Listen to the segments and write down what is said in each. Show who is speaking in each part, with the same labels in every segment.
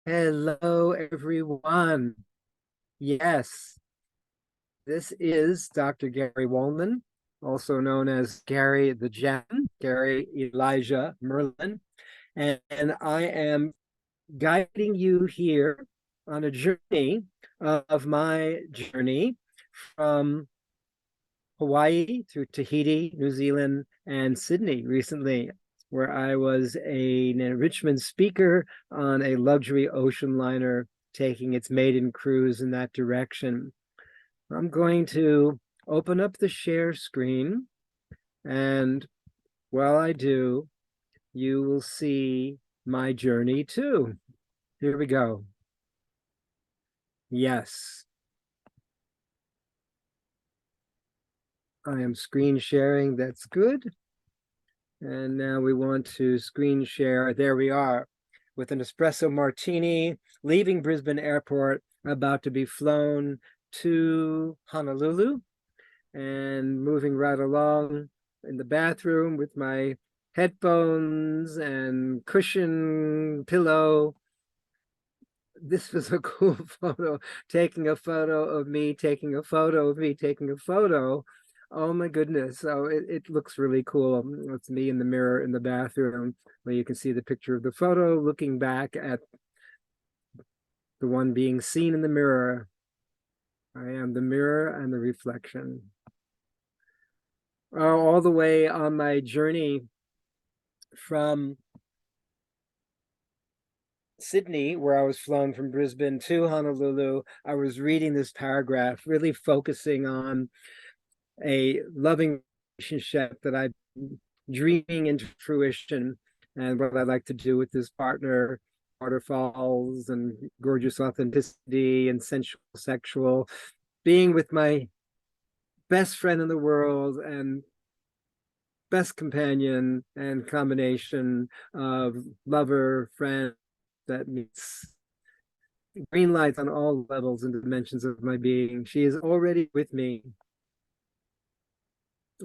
Speaker 1: Hello, everyone. Yes, this is Dr. Gary Woolman, also known as Gary the Gem, Gary Elijah Merlin, and I am guiding you here on a journey of my journey from Hawaii through Tahiti, New Zealand, and Sydney recently, where I was an enrichment speaker on a luxury ocean liner taking its maiden cruise in that direction. I'm going to open up the share screen, and while I do, you will see my journey too. Here we go. Yes. I am screen sharing. That's good. And now we want to screen share. There we are with an espresso martini, leaving Brisbane Airport, about to be flown to Honolulu, and moving right along in the bathroom with my headphones and cushion pillow. This was a cool photo, taking a photo of me, taking a photo of me, taking a photo. Oh my goodness. So it looks really cool. It's me in the mirror in the bathroom where you can see the picture of the photo looking back at the one being seen in the mirror. I am the mirror and the reflection. All the way on my journey from Sydney, where I was flown from Brisbane to Honolulu, I was reading this paragraph, really focusing on a loving relationship that I'm dreaming into fruition, and what I'd like to do with this partner, waterfalls and gorgeous authenticity and sensual, sexual, being with my best friend in the world and best companion and combination of lover, friend that meets green lights on all levels and dimensions of my being. She is already with me.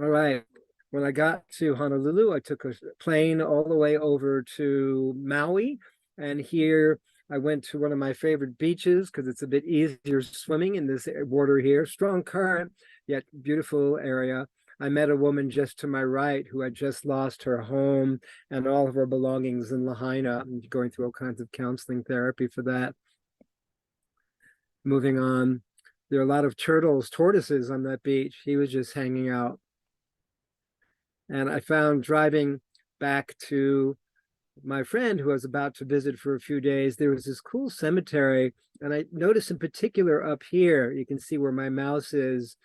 Speaker 1: All right. When I got to Honolulu, I took a plane all the way over to Maui. And here I went to one of my favorite beaches because it's a bit easier swimming in this water here. Strong current, yet beautiful area. I met a woman just to my right who had just lost her home and all of her belongings in Lahaina, and going through all kinds of counseling therapy for that. Moving on, there are a lot of tortoises on that beach. He was just hanging out. And I found, driving back to my friend who I was about to visit for a few days, there was this cool cemetery. And I noticed in particular up here, you can see where my mouse is,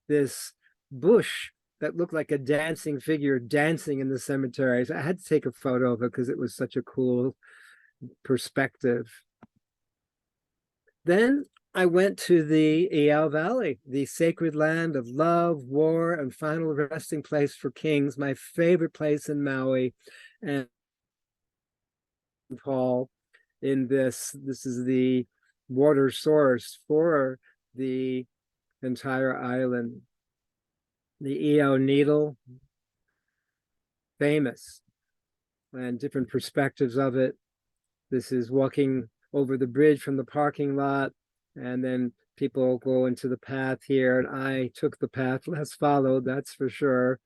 Speaker 1: this bush that looked like a dancing figure dancing in the cemetery. So I had to take a photo of it because it was such a cool perspective. Then I went to the Iao Valley, the sacred land of love, war, and final resting place for kings, my favorite place in Maui. And Paul, in this is the water source for the entire island. The Iao needle, famous, and different perspectives of it. This is walking over the bridge from the parking lot, and then people go into the path here, and I took the path less followed, that's for sure.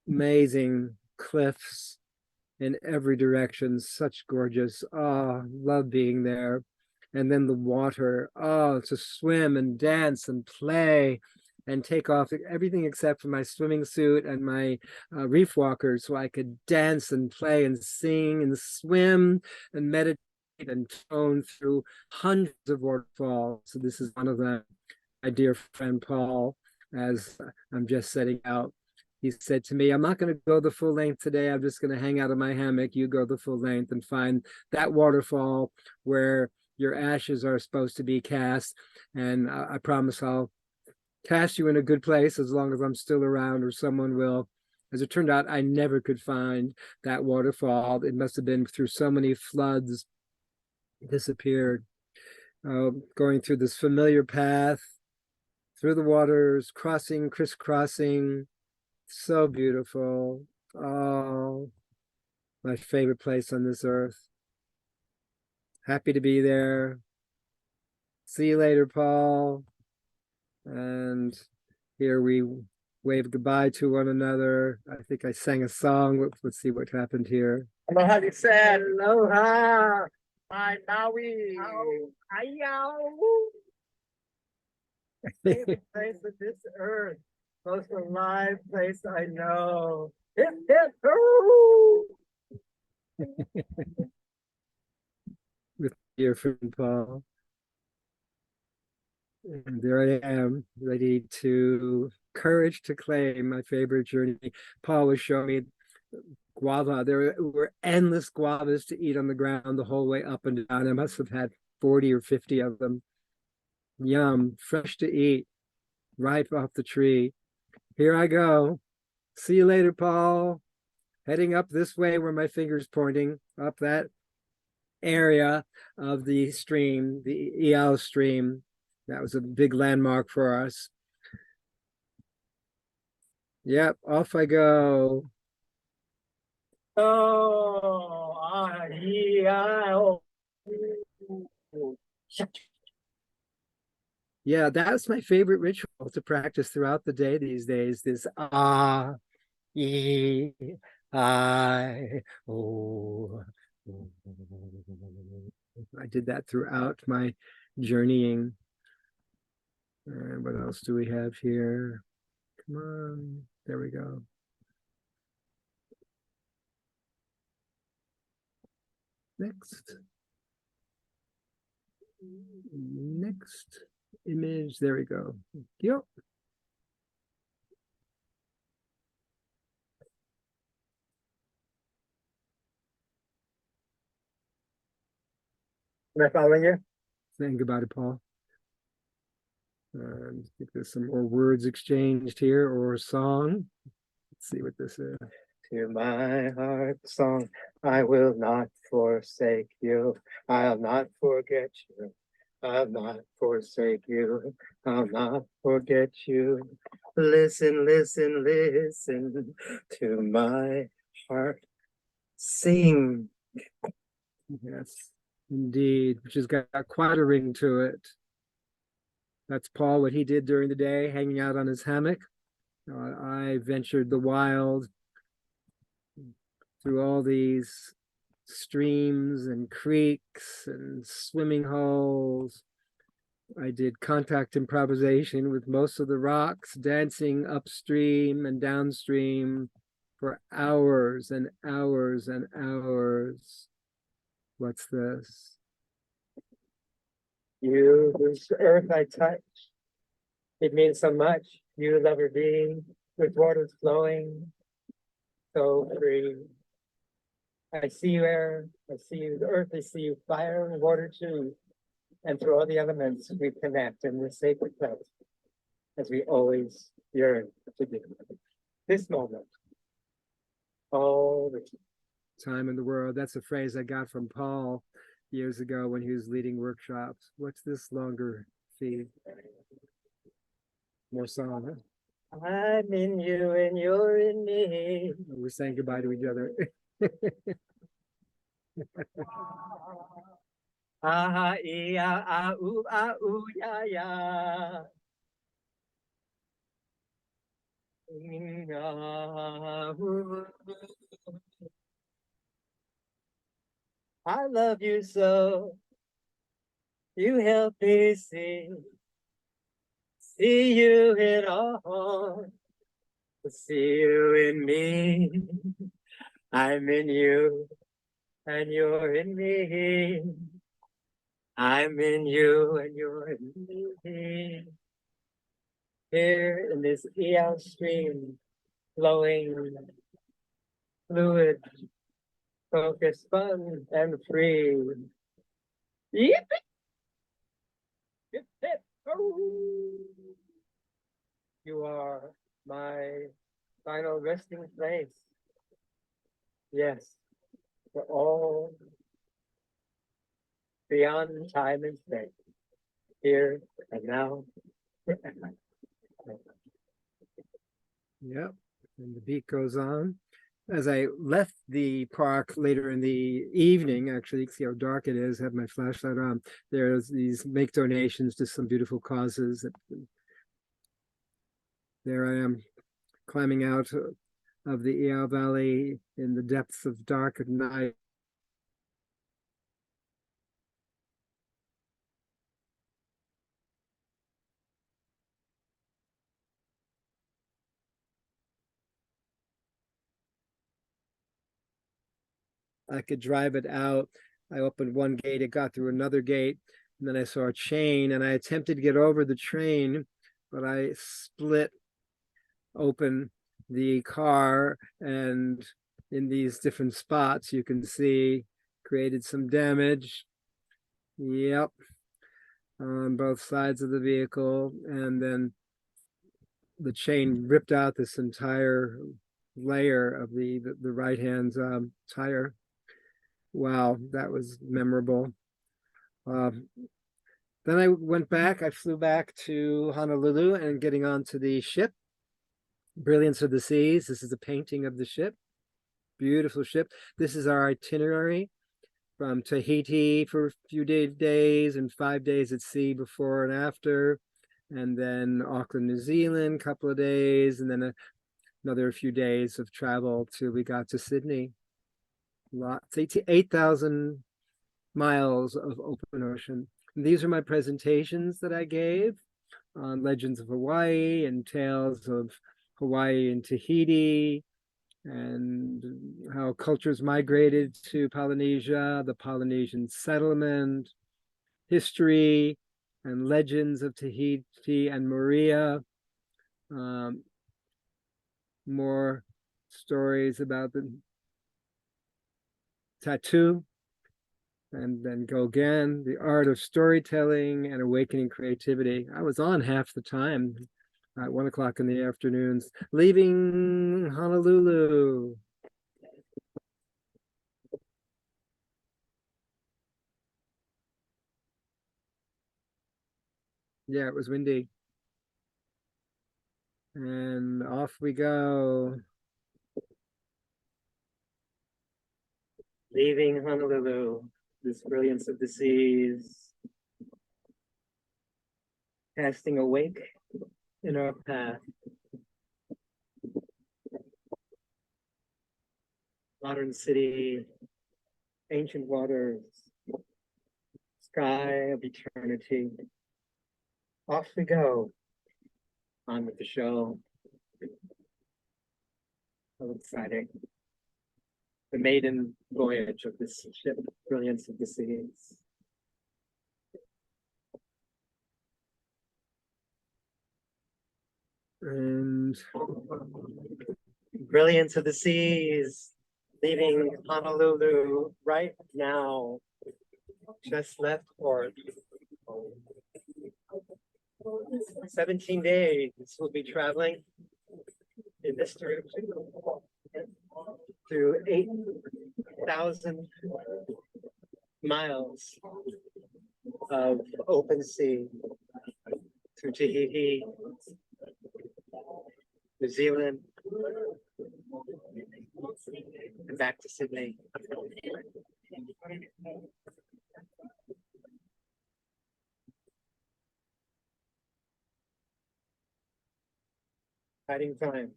Speaker 1: Amazing cliffs in every direction, such gorgeous, oh, love being there. And then the water, oh, to swim and dance and play and take off everything except for my swimming suit and my reef walkers, so I could dance and play and sing and swim and meditate and tone through hundreds of waterfalls. So this is one of them. My dear friend Paul, as I'm just setting out, he said to me, I'm not going to go the full length today. I'm just going to hang out in my hammock. You go the full length and find that waterfall where your ashes are supposed to be cast. And I promise I'll cast you in a good place as long as I'm still around, or someone will. As it turned out, I never could find that waterfall. It must have been through so many floods, disappeared. Going through this familiar path, through the waters, crisscrossing, so beautiful. Oh, my favorite place on this earth. Happy to be there. See you later, Paul. And here we wave goodbye to one another. I think I sang a song. Let's see what happened here.
Speaker 2: Aloha, you said, aloha, my Maui, favorite place of this earth, most alive place I know. Hip, hip, hoo!
Speaker 1: With dear friend Paul. And there I am, ready to courage to claim my favorite journey. Paul was showing me guava. There were endless guavas to eat on the ground the whole way up and down. I must have had 40 or 50 of them. Yum, fresh to eat, ripe off the tree. Here I go. See you later, Paul. Heading up this way where my finger's pointing, up that area of the stream, the Iao stream. That was a big landmark for us. Yep, off I go. Yeah, that's my favorite ritual to practice throughout the day these days. This e, I, oh. I did that throughout my journeying. And what else do we have here? Come on, there we go. Next image, there we go. Yep.
Speaker 2: Am I following you?
Speaker 1: Saying goodbye to Paul. I think there's some more words exchanged here or a song. Let's see what this is.
Speaker 2: To my heart song, I will not forsake you. I'll not forget you. I'll not forsake you. I'll not forget you. Listen, listen, listen to my heart sing.
Speaker 1: Yes, indeed, which has got quite a ring to it. That's Paul, what he did during the day, hanging out on his hammock. I ventured the wild through all these streams and creeks and swimming holes. I did contact improvisation with most of the rocks, dancing upstream and downstream for hours and hours and hours. What's this?
Speaker 2: You, whose earth I touch, it means so much. You, lover being, with waters flowing, so free. I see you air, I see you earth, I see you fire and water too. And through all the elements, we connect in this sacred place, as we always yearn to do. This moment, all the
Speaker 1: Time in the world. That's a phrase I got from Paul years ago when he was leading workshops. What's this longer feed? More song, huh?
Speaker 2: I'm in you and you're in me.
Speaker 1: We're saying goodbye to each other.
Speaker 2: Ah, yeah, ah, ooh, yeah, yeah. I love you so. You help me see you in all, see you in me. I'm in you and you're in me. I'm in you and you're in me. Here in this Iao stream, flowing, fluid, focused, fun, and free. Yep. You are my final resting place. Yes, for all beyond time and space, here and now.
Speaker 1: Yep. And the beat goes on. as I left the park later in the evening, actually, you can see how dark it is, have my flashlight on. There's these make donations to some beautiful causes. There I am climbing out of the Iao Valley in the depths of dark at night. I could drive it out. I opened one gate, it got through another gate, and then I saw a chain, and I attempted to get over the train, but I split open the car, and in these different spots you can see created some damage. Yep, on both sides of the vehicle, and then the chain ripped out this entire layer of the right hand tire. Wow, that was memorable. Um, then I went back, I flew back to Honolulu and getting onto the ship, Brilliance of the Seas. This is a painting of the ship, beautiful ship. This is our itinerary from Tahiti for a few days and 5 days at sea before and after, and then Auckland, New Zealand, couple of days, and then another few days of travel till we got to Sydney. Lots, 8,000 miles of open ocean. And these are my presentations that I gave on Legends of Hawaii and Tales of Hawaii and Tahiti, and how cultures migrated to Polynesia, the Polynesian settlement, history and legends of Tahiti and Moorea. More stories about the tattoo, and then go again, the art of storytelling and awakening creativity. I was on half the time at 1 o'clock in the afternoons, leaving Honolulu. Yeah, it was windy. And off we go. Leaving Honolulu, this brilliance of the seas, casting a wake in our path. Modern city, ancient waters, sky of eternity. Off we go. On with the show. So exciting. The maiden voyage of this ship, Brilliance of the Seas. And Brilliance of the Seas, leaving Honolulu right now. Just left port. 17 days we'll be traveling in this direction through 8,000 miles of open sea through Tahiti, New Zealand, and back to Sydney. Exciting time.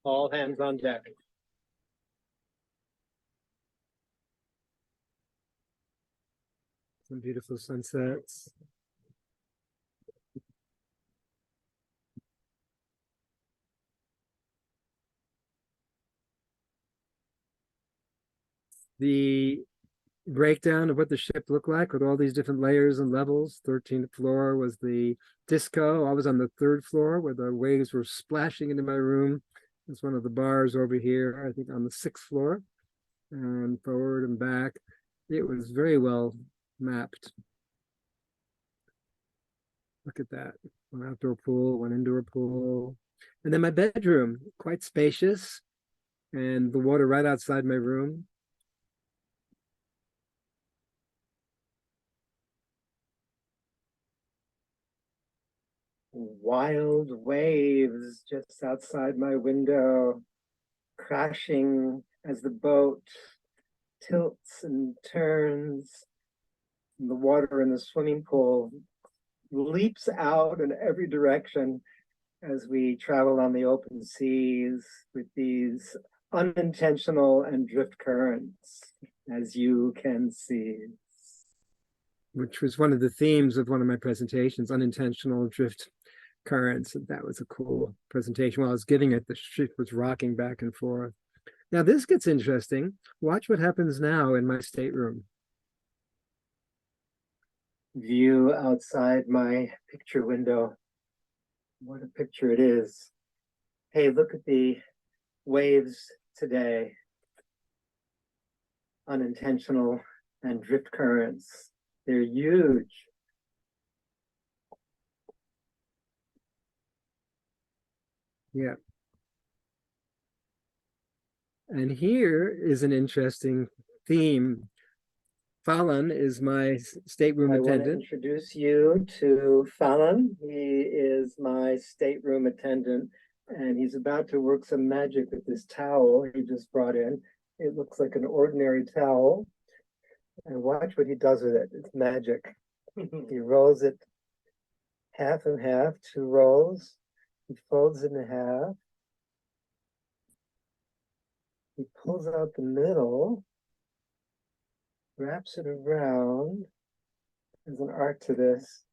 Speaker 1: All hands on deck. Some beautiful sunsets. The breakdown of what the ship looked like with all these different layers and levels. 13th floor was the disco. I was on the 3rd floor where the waves were splashing into my room. There's one of the bars over here, I think on the 6th floor, and forward and back. It was very well mapped. Look at that. One outdoor pool, one indoor pool. And then my bedroom, quite spacious, and the water right outside my room. wild waves just outside my window, crashing as the boat tilts and turns. And the water in the swimming pool leaps out in every direction as we travel on the open seas with these unintentional and drift currents, as you can see. Which was one of the themes of one of my presentations, unintentional drift currents. And that was a cool presentation. While I was giving it, the ship was rocking back and forth. Now this gets interesting. Watch what happens now in my stateroom. View outside my picture window. What a picture it is. Hey, look at the waves today. Unintentional and drift currents. They're huge. Yeah. And here is an interesting theme. Fallon is my stateroom attendant. I want to introduce you to Fallon. He is my stateroom attendant, and he's about to work some magic with this towel he just brought in. It looks like an ordinary towel. And watch what he does with it. It's magic. He rolls it half and half, 2 rolls. He folds it in half. He pulls out the middle, wraps it around. There's an art to this.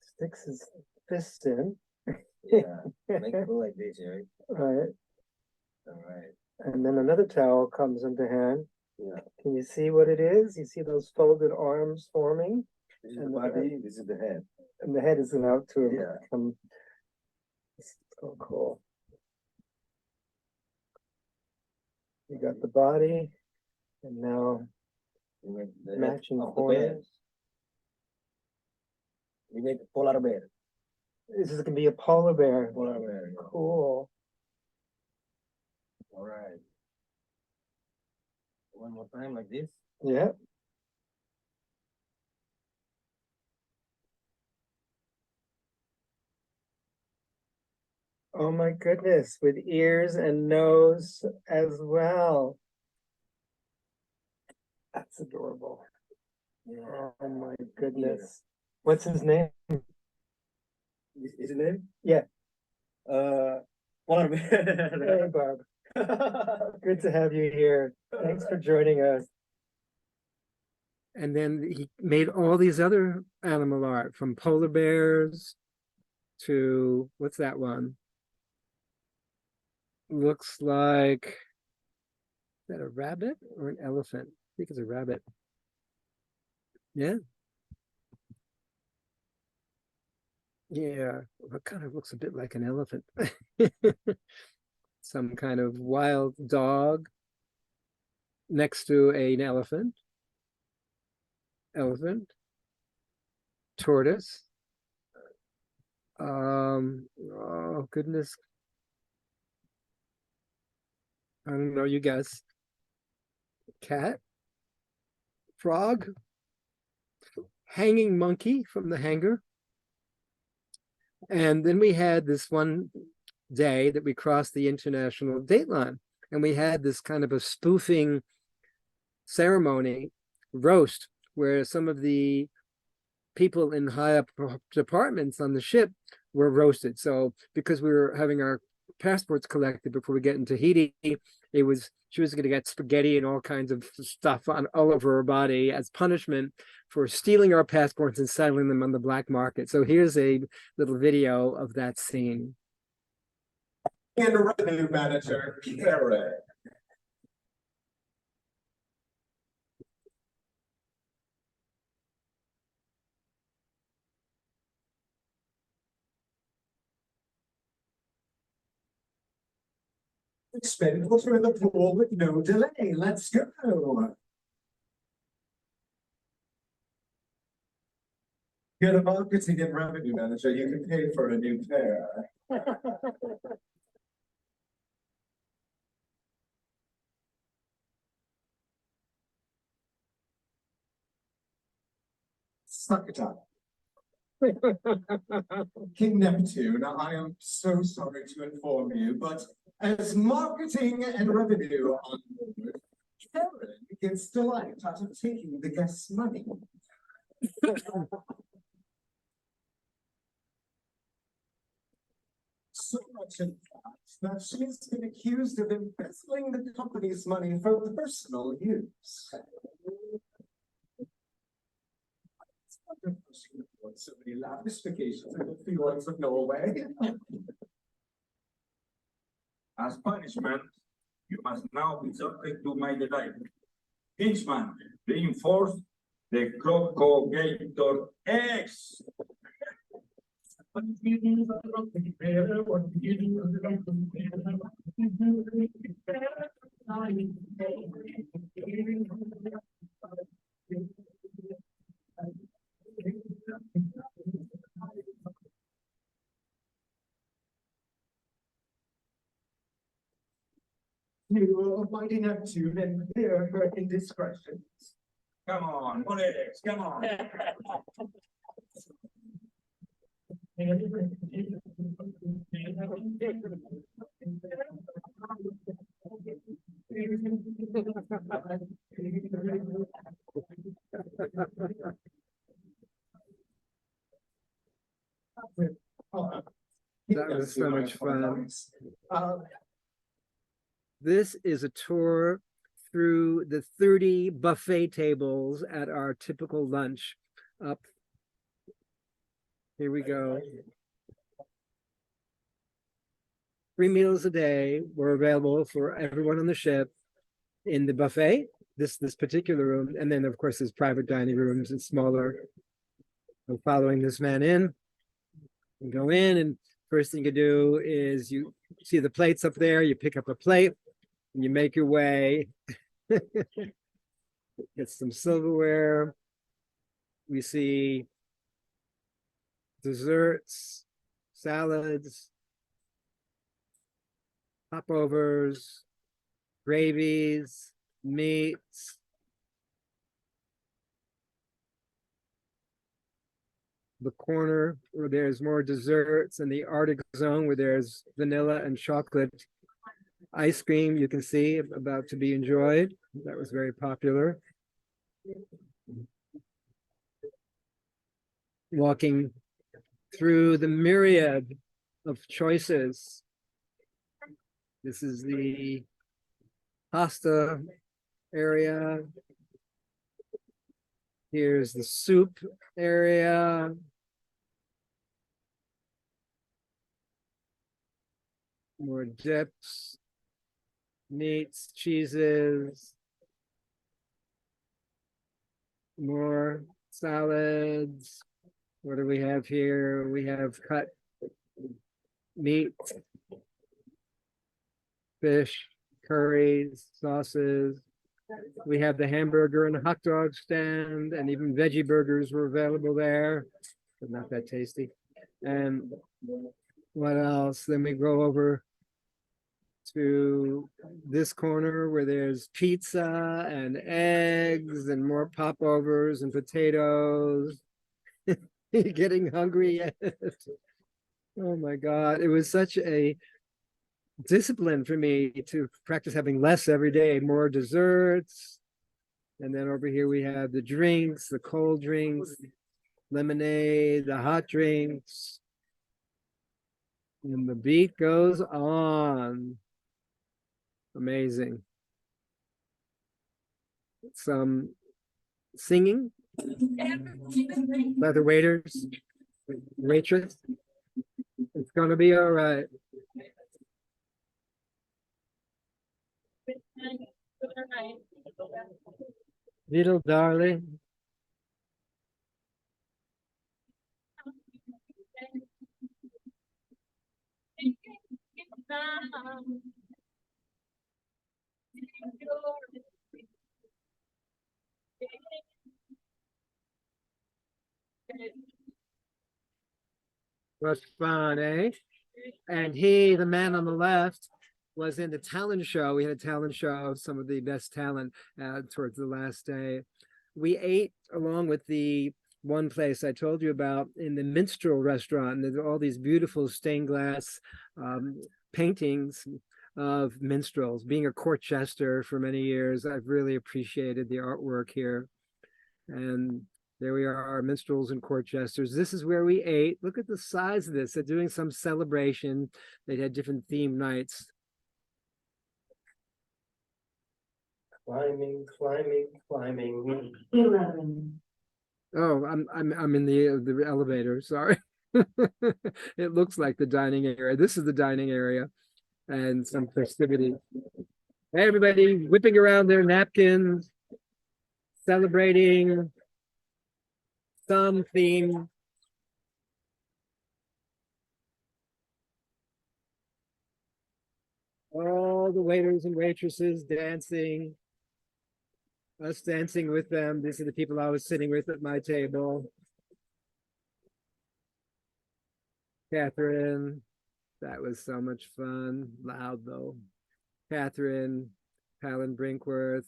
Speaker 1: Sticks his fist in.
Speaker 3: Yeah, make it look like this, right?
Speaker 1: Right.
Speaker 3: All right.
Speaker 1: And then another towel comes into hand.
Speaker 3: Yeah.
Speaker 1: Can you see what it is? You see those folded arms forming?
Speaker 3: This is the body, this is the head.
Speaker 1: And the head is out to him.
Speaker 3: Yeah.
Speaker 1: It's so cool. You got the body, and now matching corners.
Speaker 3: We make a polar bear.
Speaker 1: This is gonna be a polar bear.
Speaker 3: Polar bear. Yeah.
Speaker 1: Cool.
Speaker 3: All right. One more time like this.
Speaker 1: Yeah. Oh my goodness, with ears and nose as well. That's adorable.
Speaker 3: Yeah.
Speaker 1: Oh my goodness. What's his name?
Speaker 3: Is his name?
Speaker 1: Yeah.
Speaker 3: Polar bear.
Speaker 1: Hey, Bob. Good to have you here. Thanks for joining us. And then he made all these other animal art, from polar bears to, what's that one? Looks like, is that a rabbit or an elephant? I think it's a rabbit. Yeah. Yeah, it kind of looks a bit like an elephant. Some kind of wild dog next to an elephant. Elephant. Tortoise. Oh goodness. I don't know, you guys. Cat. Frog. Hanging monkey from the hanger. And then we had this one day that we crossed the international date line, and we had this kind of a spoofing ceremony, roast, where some of the people in high up departments on the ship were roasted. So because we were having our passports collected before we get into Tahiti, she was going to get spaghetti and all kinds of stuff all over her body as punishment for stealing our passports and selling them on the black market. So here's a little video of that scene.
Speaker 4: And revenue manager, Karen. Spin water in the pool with no delay. Let's go. You're the marketing and revenue manager. You can pay for a new pair. Suck it up. King Neptune, I am so sorry to inform you, but as marketing and revenue on board, Karen gets delight out of taking the guests' money. So much in fact that she's been accused of embezzling the company's money for personal use. It's wonderful she can afford so many lavish vacations in the fjords of Norway.
Speaker 5: As punishment, you must now be subject to my delight. Hinchman, reinforce the Crocogator X.
Speaker 4: You mighty Neptune and hear her indiscretions.
Speaker 5: Come on, Molex, come on.
Speaker 1: That was so much fun.
Speaker 4: Uh,
Speaker 1: This is a tour through the 30 buffet tables at our typical lunch up. Here we go. 3 meals a day were available for everyone on the ship in the buffet, this particular room. And then, of course, there's private dining rooms and smaller. I'm following this man in. You go in, and first thing you do is you see the plates up there. You pick up a plate and you make your way. Get some silverware. We see desserts, salads, popovers, gravies, meats. The corner where there's more desserts, and the Arctic zone where there's vanilla and chocolate ice cream, you can see about to be enjoyed. That was very popular. Walking through the myriad of choices. This is the pasta area. Here's the soup area. More dips, meats, cheeses. More salads. What do we have here? We have cut meat, fish, curries, sauces. We have the hamburger and hot dog stand, and even veggie burgers were available there, but not that tasty. And what else? Then we go over to this corner where there's pizza and eggs and more popovers and potatoes. You're getting hungry yet? Oh my God. It was such a discipline for me to practice having less every day, more desserts. And then over here we have the drinks, the cold drinks, lemonade, the hot drinks. And the beat goes on. Amazing. Some singing by the waiters, waitress. It's gonna be all right. Little darling. Was fun, eh? And he, the man on the left, was in the talent show. We had a talent show of some of the best talent towards the last day. We ate along with the one place I told you about in the minstrel restaurant, and there's all these beautiful stained glass paintings of minstrels. Being a court jester for many years, I've really appreciated the artwork here. And there we are, our minstrels and court jesters. This is where we ate. Look at the size of this. They're doing some celebration. They had different theme nights.
Speaker 3: Climbing, climbing, climbing.
Speaker 6: 11.
Speaker 1: Oh, I'm in the elevator. Sorry. It looks like the dining area. This is the dining area, and some festivity. Hey, everybody, whipping around their napkins, celebrating some theme. All the waiters and waitresses dancing. Us dancing with them. These are the people I was sitting with at my table. Catherine, that was so much fun. Loud though. Catherine, Palin Brinkworth,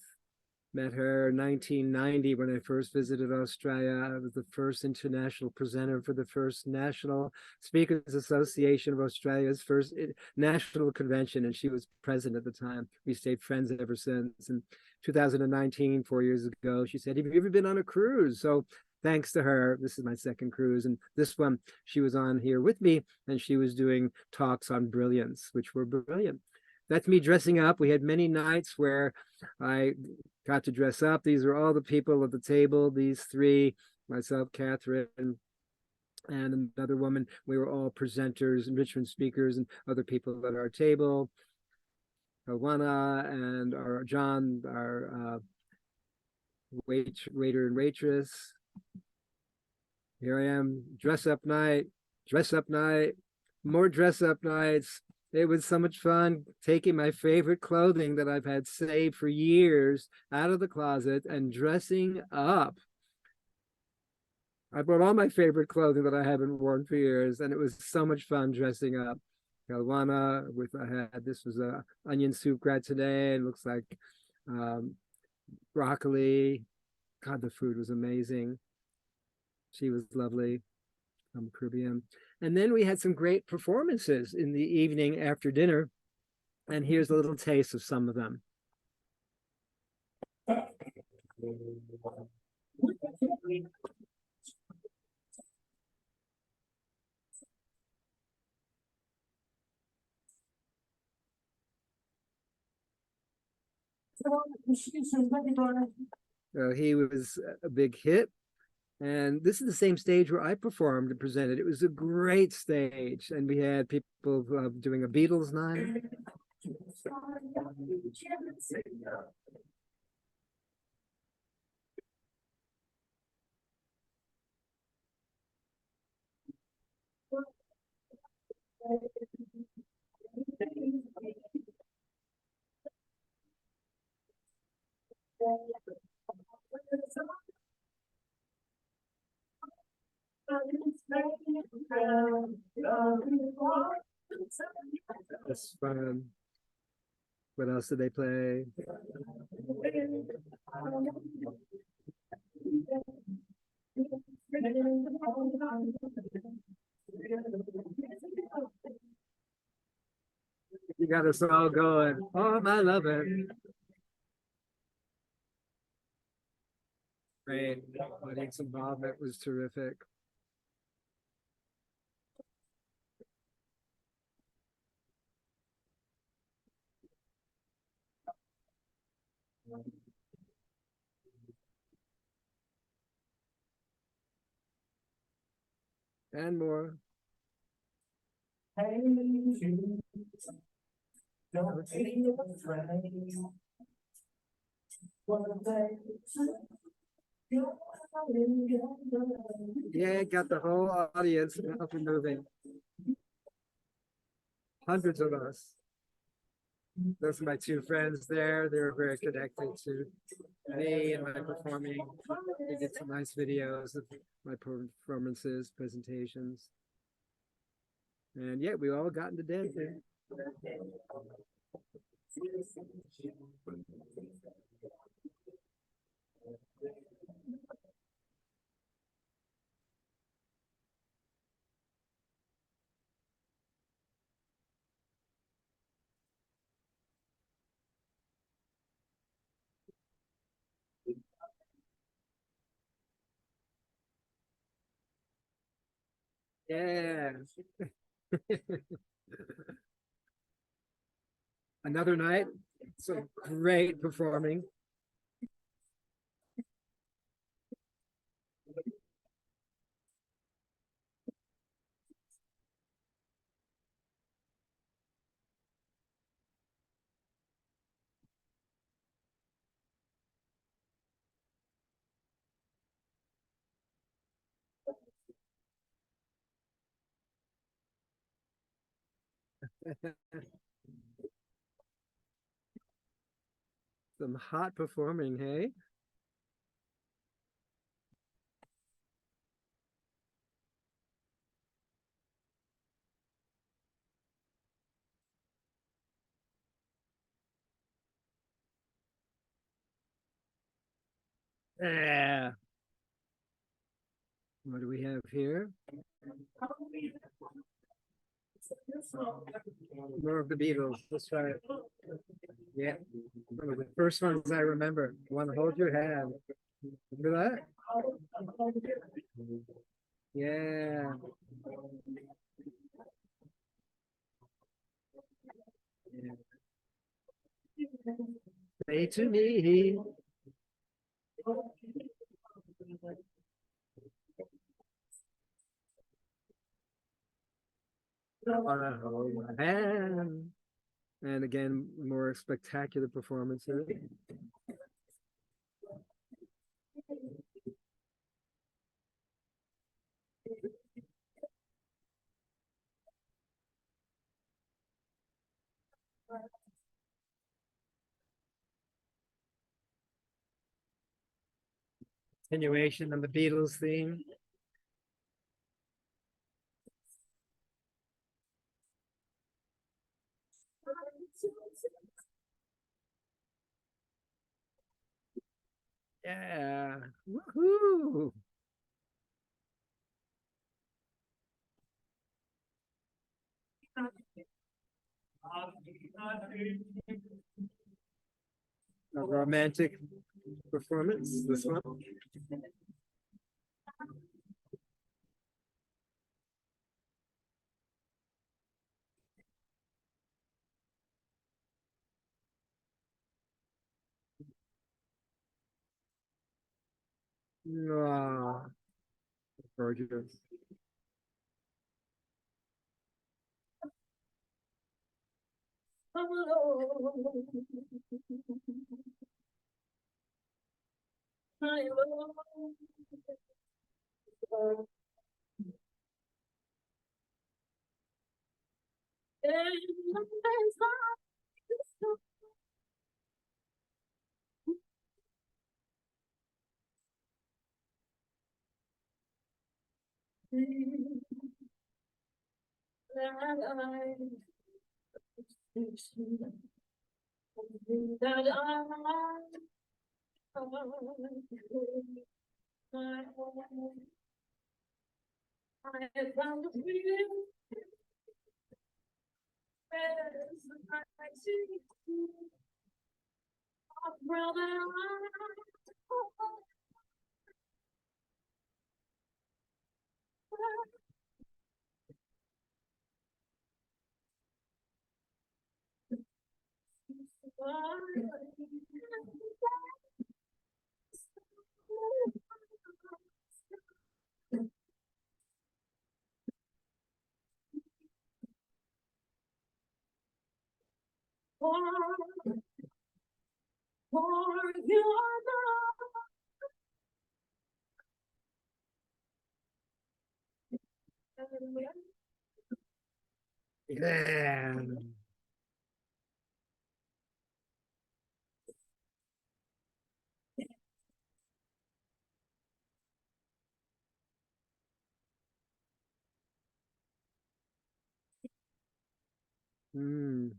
Speaker 1: met her in 1990 when I first visited Australia. I was the first international presenter for the first National Speakers Association of Australia's first national convention, and she was president at the time. We stayed friends ever since. And 2019, 4 years ago, she said, "Have you ever been on a cruise?" So thanks to her, this is my second cruise, and this one, she was on here with me, and she was doing talks on Brilliance, which were brilliant. That's me dressing up. We had many nights where I got to dress up. These are all the people at the table, these three, myself, Catherine, and another woman. We were all presenters, enrichment speakers, and other people at our table. Kawana and our John, our waiter and waitress. Here I am, dress up night, more dress up nights. It was so much fun taking my favorite clothing that I've had saved for years out of the closet and dressing up. I brought all my favorite clothing that I haven't worn for years, and it was so much fun dressing up. Kalwana with this was a onion soup gratin. It looks like broccoli. God, the food was amazing. She was lovely. I'm Caribbean. And then we had some great performances in the evening after dinner. And here's a little taste of some of them. He was a big hit. And this is the same stage where I performed and presented. It was a great stage. And we had people doing a Beatles night. That's fun. What else did they play? You got us all going. Oh, I love it. Great. Audience involvement was terrific. And more. Yeah, got the whole audience up and moving. Hundreds of us. Those are my two friends there. They were very connected to me and my performing. They did some nice videos of my performances, presentations. And yeah, we all got into dancing. Yeah. Another night, so great performing. Some hot performing, hey? Yeah. What do we have here? More of the Beatles. Let's try it. Yeah. One of the first ones I remember. Want to hold your hand. Remember that? Yeah. Say to me. Wanna hold my hand. And again, more spectacular performances. Continuation on the Beatles theme. Yeah. Woohoo. A romantic performance, this one. Ah, gorgeous. Yeah. Mm.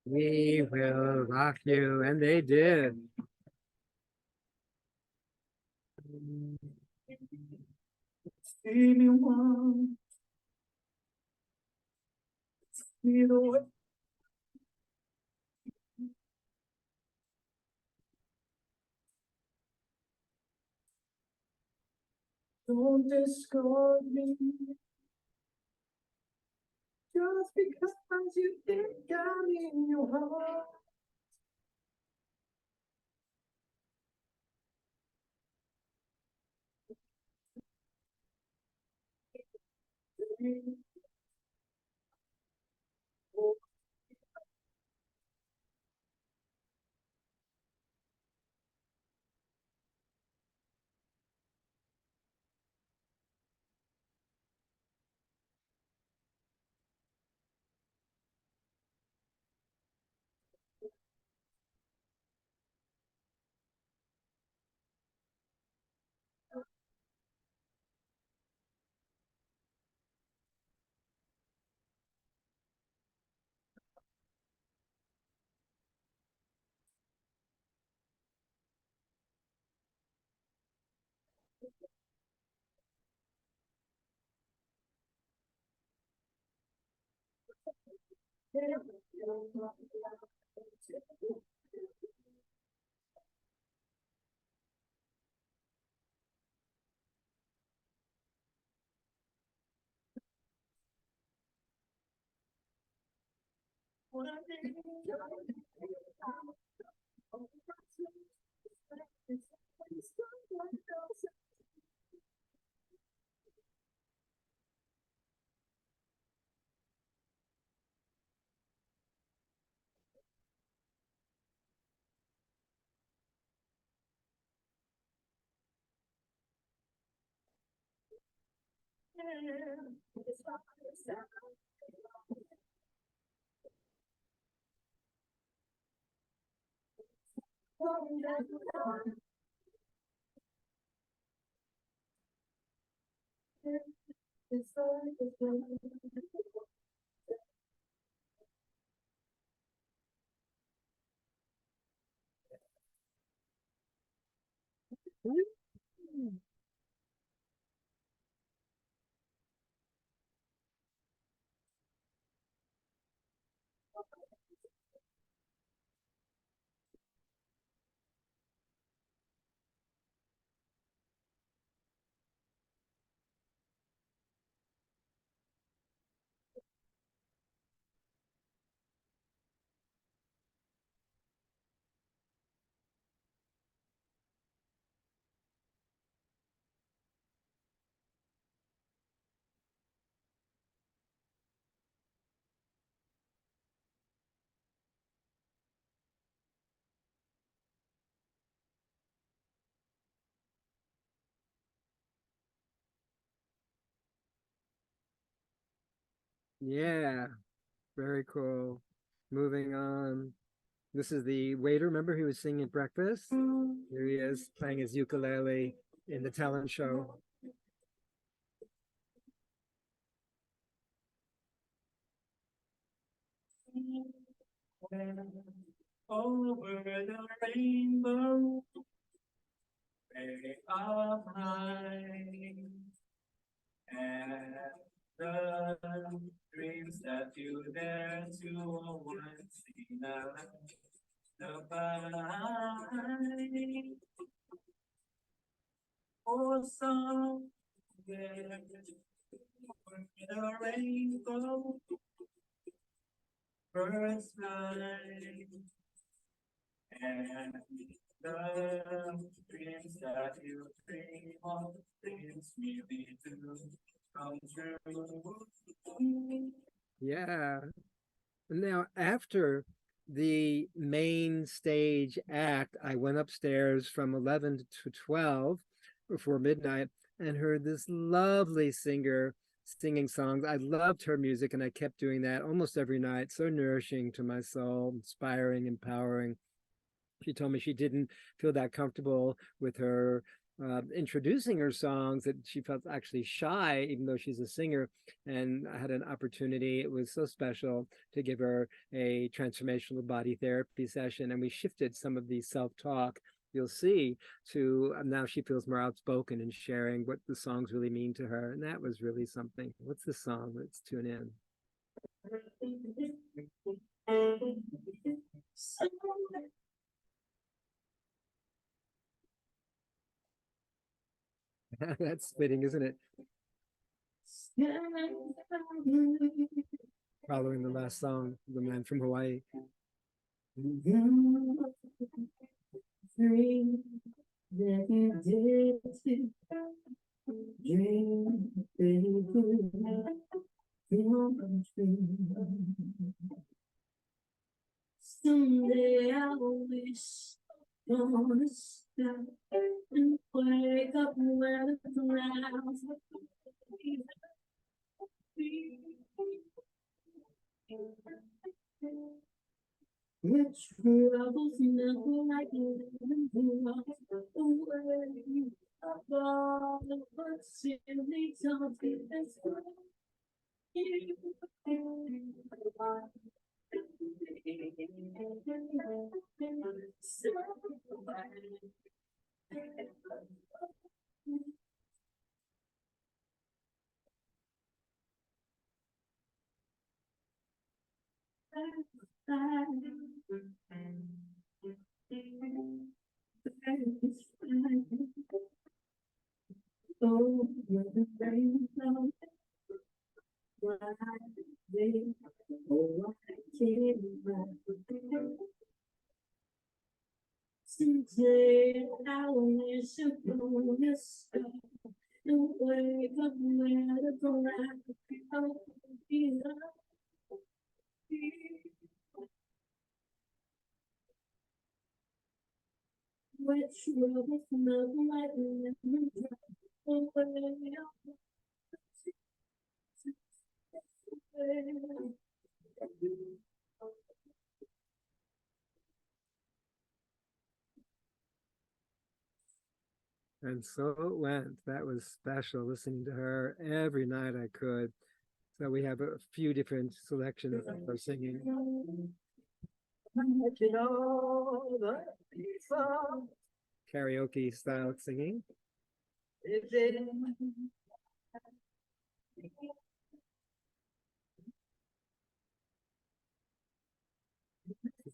Speaker 1: We will rock you, and they did.
Speaker 5: See me once, see the way. Don't discard me just because you think I'm in your heart.
Speaker 1: Yeah, very cool. Moving on. This is the waiter. Remember he was singing at breakfast? Here he is playing his ukulele in the talent show.
Speaker 5: Over the rainbow, way up high, and the dreams that you dare to once seen the by. Oh, somewhere over the rainbow, birds fly, and the dreams that you dream of, dreams really do come true.
Speaker 1: Yeah. Now, after the main stage act, I went upstairs from 11 to 12 before midnight and heard this lovely singer singing songs. I loved her music and I kept doing that almost every night. So nourishing to my soul, inspiring, empowering. She told me she didn't feel that comfortable with her introducing her songs that she felt actually shy, even though she's a singer. And I had an opportunity. It was so special to give her a transformational body therapy session. And we shifted some of the self-talk, you'll see, to now she feels more outspoken in sharing what the songs really mean to her. And that was really something. What's the song? Let's tune in. That's fitting, isn't it? Following the last song, The Man from Hawaii.
Speaker 5: Someday I wish on a star and wake up where the clouds which troubles never like living away of all the words simply don't be as good. Oh, you're the rainbow. Why they, oh, I can't run. Today I wish upon a star and wake up where the ground is up. Which troubles never like lemon drop away.
Speaker 1: And so it went. That was special, listening to her every night I could. So we have a few different selections of her singing. Karaoke style singing.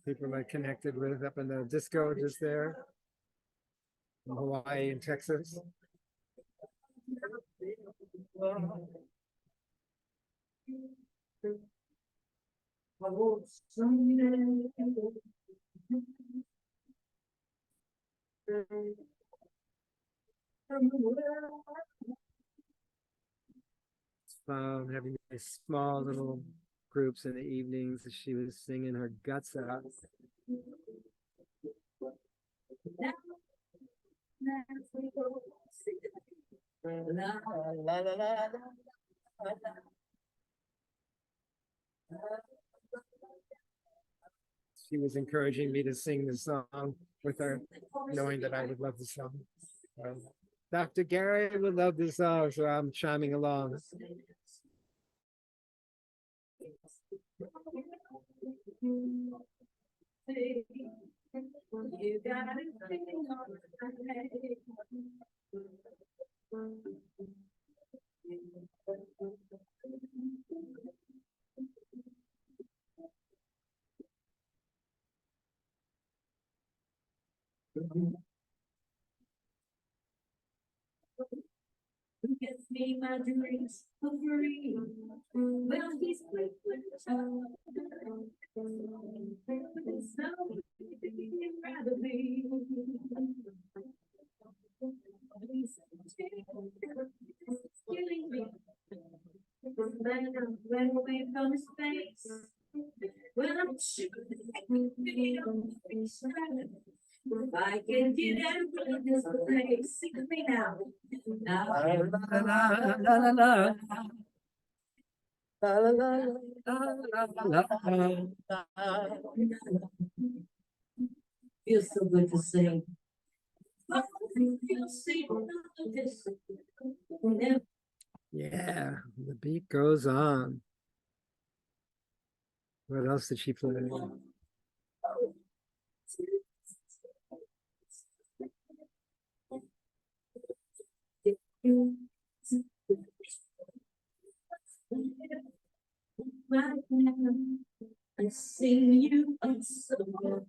Speaker 1: People I connected with up in the disco just there. In Hawaii and Texas. Fun having these small little groups in the evenings as she was singing her guts out. She was encouraging me to sing the song with her, knowing that I would love the song. Dr. Gary would love this song, so I'm chiming along.
Speaker 5: You got it. Gives me my dreams for free. Well, he's quick with the child. So he'd rather be. He's killing me. Then I ran away from his face. Well, I'm shooting if I can get out of this place, sing me now. Now. Feels so good to sing. You'll see this. Never
Speaker 1: Yeah, the beat goes on. What else did she play?
Speaker 5: right now, I sing you a song.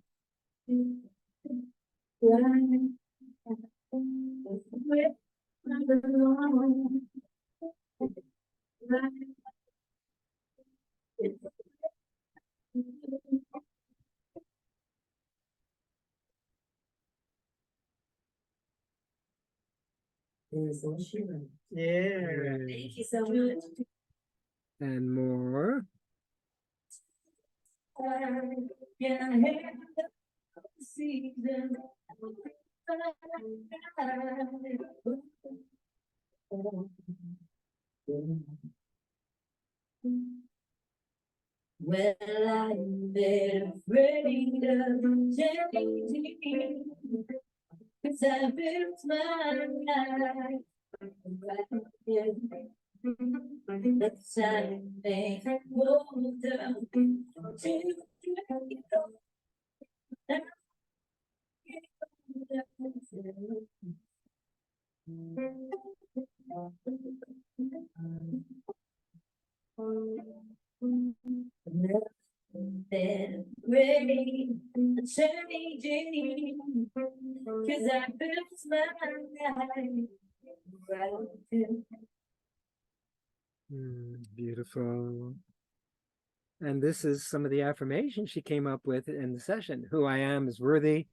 Speaker 5: Right where I belong. Right.
Speaker 2: Yeah.
Speaker 5: Thank you so much.
Speaker 1: And more.
Speaker 5: Well, I'm there afraid of changing, 'cause I built my life right here. The time they hold down to then ready changing, 'cause I built my life right here.
Speaker 1: Beautiful. And this is some of the affirmations she came up with in the session. Who I am is worthy.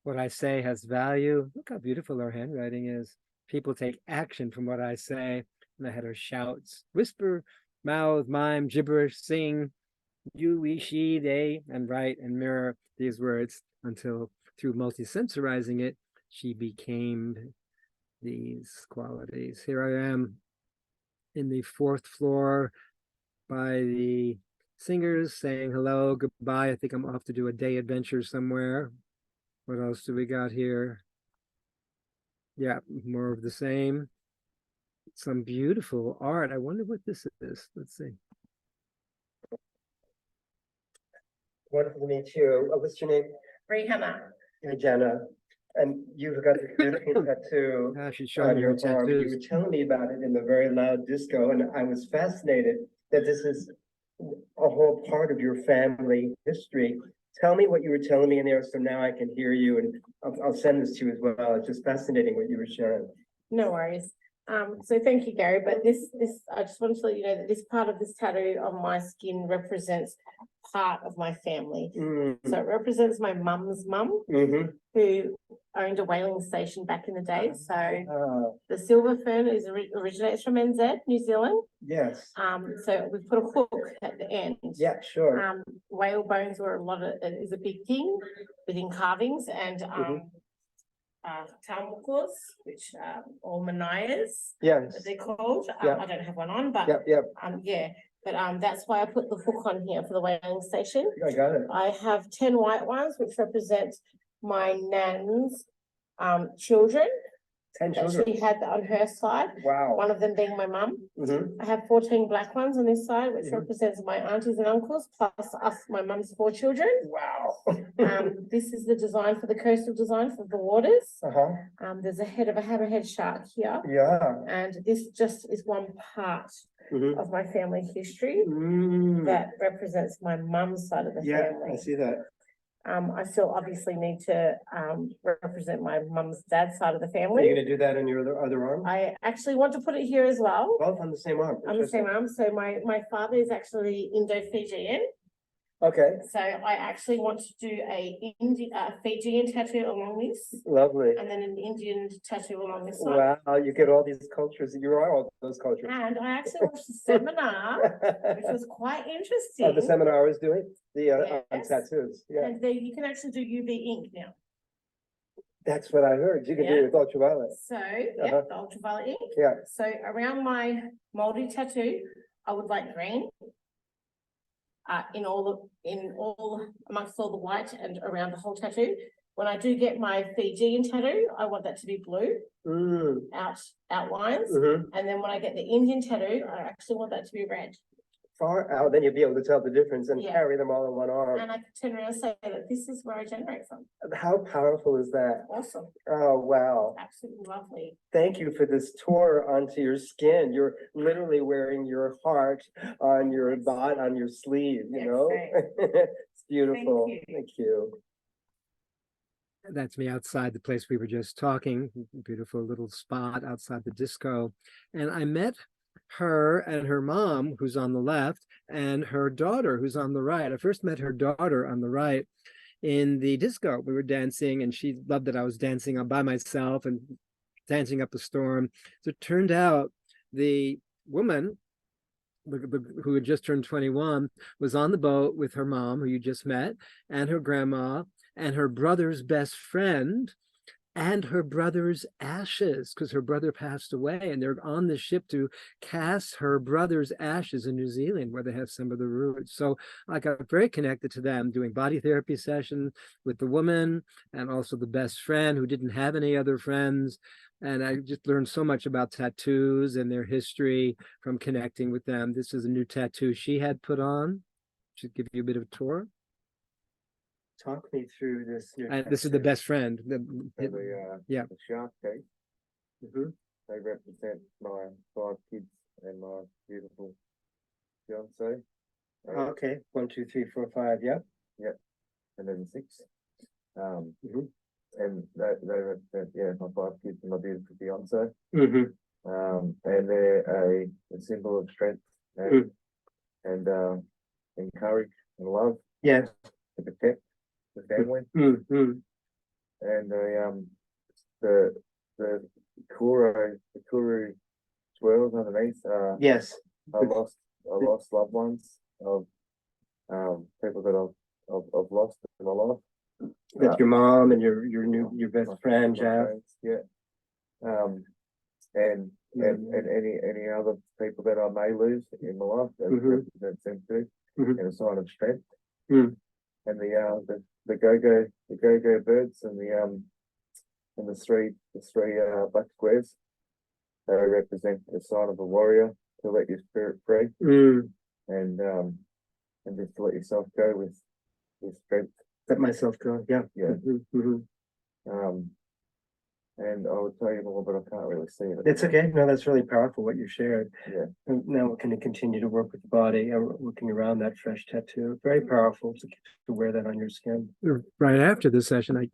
Speaker 1: What I say has value. Look how beautiful her handwriting is. People take action from what I say. And I had her shouts, whisper, mouth, mime, gibberish, sing, you, we, she, they, and write and mirror these words until through multisensorizing it, she became these qualities. Here I am in the 4th floor by the singers saying hello, goodbye. I think I'm off to do a day adventure somewhere. What else do we got here? Yeah, more of the same. Some beautiful art. I wonder what this is. Let's see.
Speaker 3: Wonderful to meet you. What's your name?
Speaker 5: Rihanna.
Speaker 3: Hey, Jenna. And you've got this beautiful tattoo
Speaker 1: Ah, she's showing
Speaker 3: on
Speaker 1: me
Speaker 3: your
Speaker 1: her
Speaker 3: arm. You
Speaker 1: tattoos.
Speaker 3: were telling me about it in the very loud disco, and I was fascinated that this is a whole part of your family history. Tell me what you were telling me in there, so now I can hear you, and I'll send this to you as well. It's just fascinating what you were sharing.
Speaker 6: No worries. So thank you, Gary. But I just wanted to let you know that this part of this tattoo on my skin represents part of my family. So it represents my mum's mum, who owned a whaling station back in the day. So the silver fern originates from NZ, New Zealand.
Speaker 3: Yes.
Speaker 6: So we put a hook at the end.
Speaker 3: Yeah, sure.
Speaker 6: Whale bones were is a big thing within carvings, and Talmukos, which or manias,
Speaker 3: Yes.
Speaker 6: they're called.
Speaker 3: Yeah.
Speaker 6: I don't have one on, but
Speaker 3: Yep, yep.
Speaker 6: yeah. But that's why I put the hook on here for the whaling station.
Speaker 3: I got it.
Speaker 6: I have 10 white ones, which represent my nan's children.
Speaker 3: 10
Speaker 6: That
Speaker 3: children.
Speaker 6: she had on her side.
Speaker 3: Wow.
Speaker 6: One of them being my mum. I have 14 black ones on this side, which represents my aunties and uncles, plus us, my mum's 4 children.
Speaker 3: Wow.
Speaker 6: This is the design for the coastal design for the waters.
Speaker 3: Uh-huh.
Speaker 6: There's a head of a hammerhead shark here.
Speaker 3: Yeah.
Speaker 6: And this just is one part of my family history that represents my mum's side of the family.
Speaker 3: I see that.
Speaker 6: I still obviously need to represent my mum's dad's side of the
Speaker 3: Are
Speaker 6: family.
Speaker 3: you gonna do that on your other arm?
Speaker 6: I actually want to put it here as well.
Speaker 3: Both on the same arm.
Speaker 6: On the same arm. So my father is actually Indo-Fijian.
Speaker 3: Okay,
Speaker 6: So I actually want to do a Fijian tattoo along this,
Speaker 3: lovely.
Speaker 6: and then an Indian tattoo along this side.
Speaker 3: Wow, you get all these cultures. You are all those cultures.
Speaker 6: And I actually watched a seminar, which was quite interesting.
Speaker 3: Oh, the seminar I was doing on
Speaker 6: Yes.
Speaker 3: tattoos. Yeah,
Speaker 6: And then you can actually do UV ink now.
Speaker 3: that's what I heard. You can do it with ultraviolet.
Speaker 6: So, yeah, the ultraviolet ink.
Speaker 3: Yeah.
Speaker 6: So around my moldy tattoo, I would like green. In all amongst all the white and around the whole tattoo. When I do get my Fijian tattoo, I want that to be blue, outlines. And then when I get the Indian tattoo, I actually want that to be red.
Speaker 3: Far out, then you'll be able to tell the difference and
Speaker 6: Yeah.
Speaker 3: carry them all in one arm.
Speaker 6: And I can turn around and say that this is where I generate from.
Speaker 3: How powerful is that?
Speaker 6: Awesome.
Speaker 3: Oh, wow.
Speaker 6: Absolutely lovely.
Speaker 3: Thank you for this tour onto your skin. You're literally wearing your heart on your on your sleeve, you
Speaker 6: Yes,
Speaker 3: know?
Speaker 6: right.
Speaker 3: It's beautiful.
Speaker 6: you.
Speaker 3: Thank you.
Speaker 1: That's me outside the place we were just talking, beautiful little spot outside the disco. And I met her and her mom, who's on the left, and her daughter, who's on the right. I first met her daughter on the right in the disco. We were dancing, and she loved that I was dancing all by myself and dancing up a storm. So it turned out the woman who had just turned 21 was on the boat with her mom, who you just met, and her grandma, and her brother's best friend, and her brother's ashes, because her brother passed away, and they're on the ship to cast her brother's ashes in New Zealand, where they have some of the roots. So I got very connected to them, doing body therapy session with the woman, and also the best friend who didn't have any other friends. And I just learned so much about tattoos and their history from connecting with them. This is a new tattoo she had put on. Should give you a bit of a tour.
Speaker 3: Talk me through this.
Speaker 1: This is the best friend. Yeah.
Speaker 7: The shark cake,
Speaker 3: Mhm.
Speaker 7: they represent my 5 kids and my beautiful fiance.
Speaker 3: Okay, 1, 2, 3, 4, 5, yeah.
Speaker 7: And then 6.
Speaker 3: Mhm.
Speaker 7: And they represent, my 5 kids and my beautiful fiance.
Speaker 3: Mm-hmm.
Speaker 7: And they're a symbol of strength and courage and love
Speaker 3: Yes.
Speaker 7: to protect the family.
Speaker 3: Mm-hmm.
Speaker 7: And the Kuru swirls underneath
Speaker 3: Yes.
Speaker 7: I lost loved ones of people that I've lost in my life.
Speaker 3: That's your mom and your best friend,
Speaker 7: My
Speaker 3: Jeff.
Speaker 7: friends, yeah. And any other people that I may lose in my life that represents them too, and a sign of strength.
Speaker 3: Mm.
Speaker 7: And the go-go birds and the three black squares, they represent the sign of a warrior to let your spirit free and just to let yourself go with strength.
Speaker 3: Let myself go, yeah.
Speaker 7: Yeah.
Speaker 3: Mm-hmm.
Speaker 7: And I would tell you more, but I can't really see it.
Speaker 3: It's okay. No, that's really powerful what you shared.
Speaker 7: Yeah.
Speaker 3: And now we're going to continue to work with the body, working around that fresh tattoo. Very powerful to wear that on your skin.
Speaker 1: Right after the session, I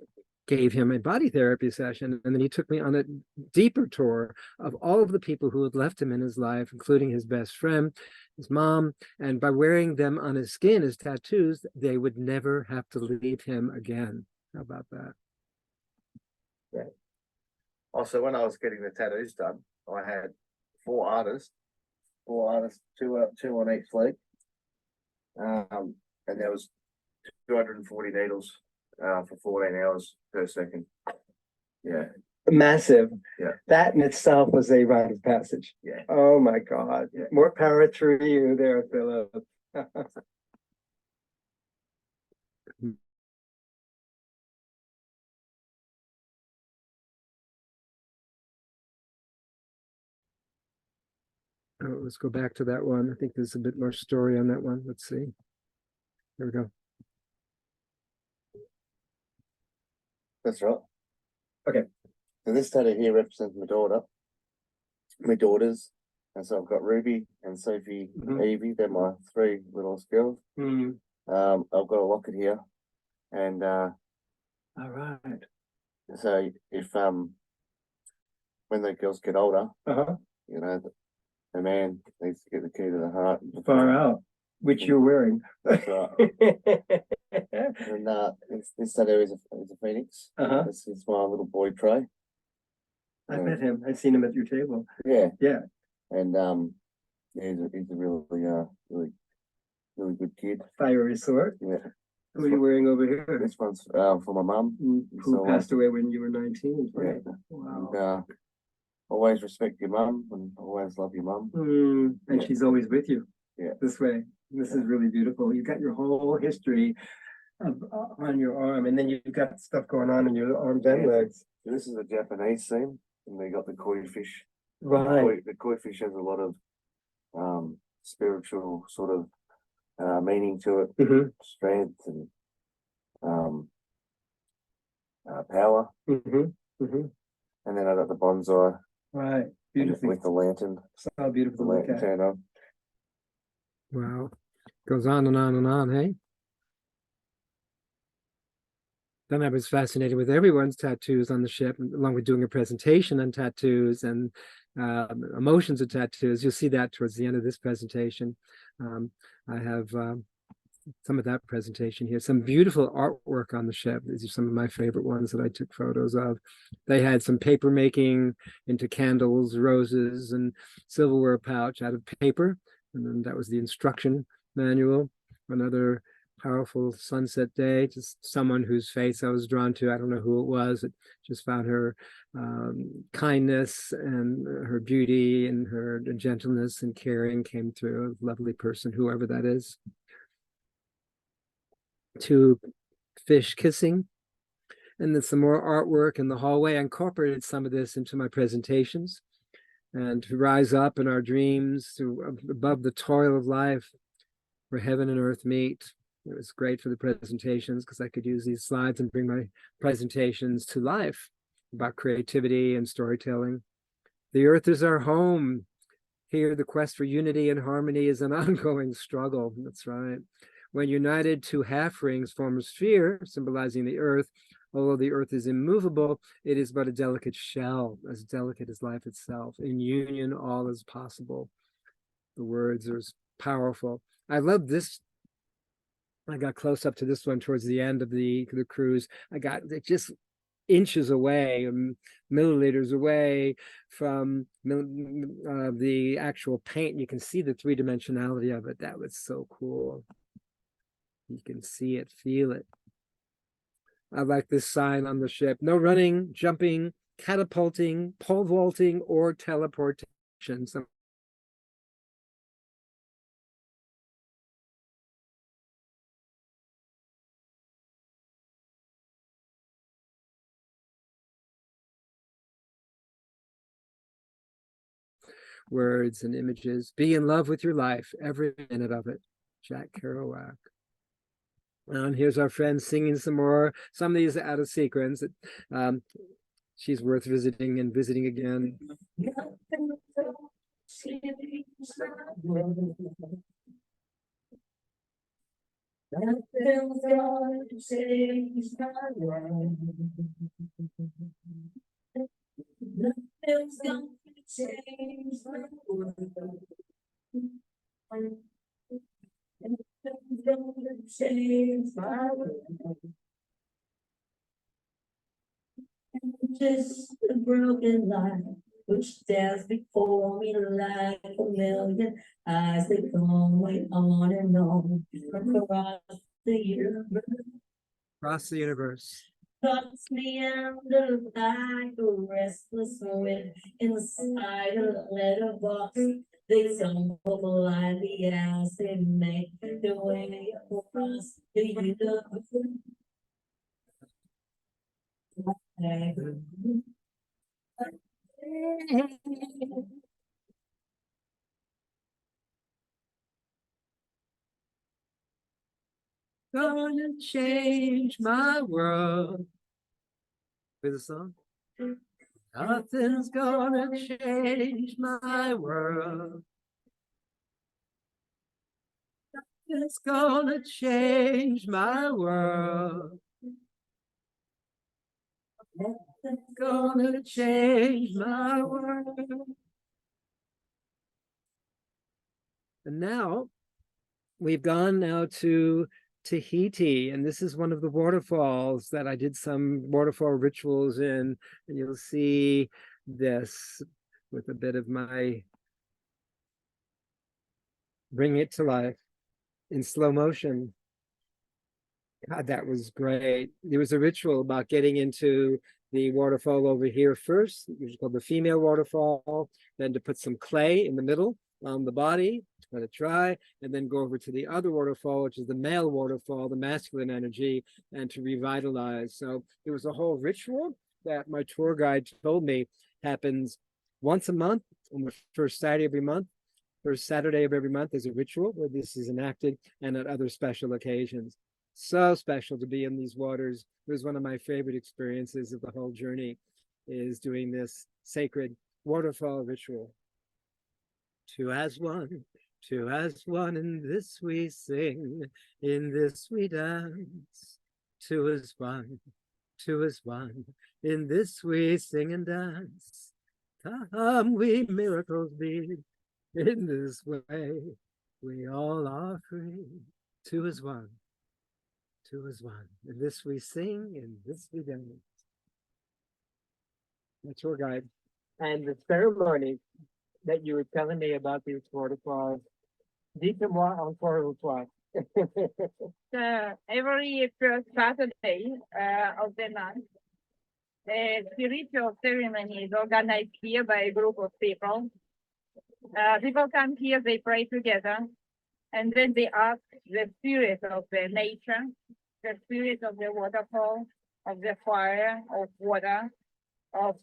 Speaker 1: gave him a body therapy session, and then he took me on a deeper tour of all of the people who had left him in his life, including his best friend, his mom, and by wearing them on his skin as tattoos, they would never have to leave him again. How about that?
Speaker 7: Yeah. Also, when I was getting the tattoos done, I had 4 artists, 2 on each leg, and there was 240 needles for 14 hours per second. Yeah.
Speaker 3: Massive.
Speaker 7: Yeah.
Speaker 3: That in itself was a rite of passage.
Speaker 7: Yeah.
Speaker 3: Oh my God.
Speaker 7: Yeah.
Speaker 3: More power to you there, Philip.
Speaker 1: Oh, let's go back to that one. I think there's a bit more story on that one. Let's see. There we go.
Speaker 7: That's right.
Speaker 3: Okay.
Speaker 7: So this tattoo here represents my daughters. And so I've got Ruby and Sophie, Evie. They're my 3 little girls. I've got a locket here. And
Speaker 3: All right.
Speaker 7: so if when the girls get older, you know, the man needs to get the key to the heart.
Speaker 3: Far out, which you're wearing.
Speaker 7: That's right. And this tattoo is a phoenix. This is my little boy Trey.
Speaker 3: I met him. I've seen him at your table.
Speaker 7: Yeah.
Speaker 3: Yeah.
Speaker 7: And he's a really good kid.
Speaker 3: Fire Resort.
Speaker 7: Yeah.
Speaker 3: Who are you wearing over here?
Speaker 7: This one's for my mum.
Speaker 3: Who passed away when you were 19.
Speaker 7: Yeah.
Speaker 3: Wow.
Speaker 7: And, always respect your mum and always love your mum.
Speaker 3: And she's always with you.
Speaker 7: Yeah.
Speaker 3: This way. This is really beautiful. You got your whole history on your arm, and then you've got stuff going on in your arms and legs.
Speaker 7: This is a Japanese scene, and they got the koi fish.
Speaker 3: Right.
Speaker 7: The koi fish has a lot of spiritual sort of meaning to it,
Speaker 3: Mm-hmm.
Speaker 7: strength and power.
Speaker 3: Mm-hmm. Mm-hmm.
Speaker 7: And then I got the bonsai
Speaker 3: Right. Beautiful.
Speaker 7: with the lantern.
Speaker 3: So beautiful
Speaker 7: The
Speaker 3: to look
Speaker 7: lantern
Speaker 3: at.
Speaker 7: turned on.
Speaker 1: Wow. Goes on and on and on, hey? Then I was fascinated with everyone's tattoos on the ship, along with doing a presentation on tattoos and emotions of tattoos. You'll see that towards the end of this presentation. I have some of that presentation here. Some beautiful artwork on the ship. These are some of my favorite ones that I took photos of. They had some paper making into candles, roses, and silverware pouch out of paper. And then that was the instruction manual. Another powerful sunset day, just someone whose face I was drawn to. I don't know who it was. It just found her kindness and her beauty and her gentleness and caring came through. A lovely person, whoever that is. Two fish kissing, and then some more artwork in the hallway. I incorporated some of this into my presentations, and to rise up in our dreams to above the toil of life where heaven and earth meet. It was great for the presentations because I could use these slides and bring my presentations to life about creativity and storytelling. The earth is our home. Here, the quest for unity and harmony is an ongoing struggle. That's right. When united, two half rings form a sphere, symbolizing the earth. Although the earth is immovable, it is but a delicate shell, as delicate as life itself. In union, all is possible. The words are powerful. I love this. I got close up to this one towards the end of the cruise. I got it just inches away, milliliters away from the actual paint. You can see the three-dimensionality of it. That was so cool. You can see it, feel it. I like this sign on the ship. No running, jumping, catapulting, pole vaulting, or teleportation. Some words and images. Be in love with your life, every minute of it. Jack Kerouac. And here's our friend singing some more. Some of these are out of sequence. She's worth visiting and visiting again.
Speaker 5: Just a broken life which stands before me like a million eyes that come way on and on across the universe.
Speaker 1: Across the universe.
Speaker 5: Thoughts meander like a restless wind inside a letterbox. They tumble blindly as they make their way across the universe.
Speaker 1: Gonna change my world. With a song? Nothing's gonna change my world. Nothing's gonna change my world. Nothing's gonna change my world. And now we've gone now to Tahiti, and this is one of the waterfalls that I did some waterfall rituals in, and you'll see this with a bit of my bring it to life in slow motion. God, that was great. There was a ritual about getting into the waterfall over here first, which is called the female waterfall, then to put some clay in the middle on the body, let it dry, and then go over to the other waterfall, which is the male waterfall, the masculine energy, and to revitalize. So it was a whole ritual that my tour guide told me happens once a month, on the first Saturday of every month. First Saturday of every month is a ritual where this is enacted, and at other special occasions. So special to be in these waters. It was one of my favorite experiences of the whole journey, is doing this sacred waterfall ritual. Two as one, in this we sing, in this we dance. Two as one, in this we sing and dance. Come we miracles be, in this way we all are free. Two as one, in this we sing, in this we dance. My tour guide.
Speaker 2: And the ceremony that you were telling me about these waterfalls, dites-moi encore une fois.
Speaker 8: Every first Saturday of the month, the spiritual ceremony is organized here by a group of people. People come here, they pray together, and then they ask the spirit of the nature, the spirit of the waterfall, of the fire, of water, of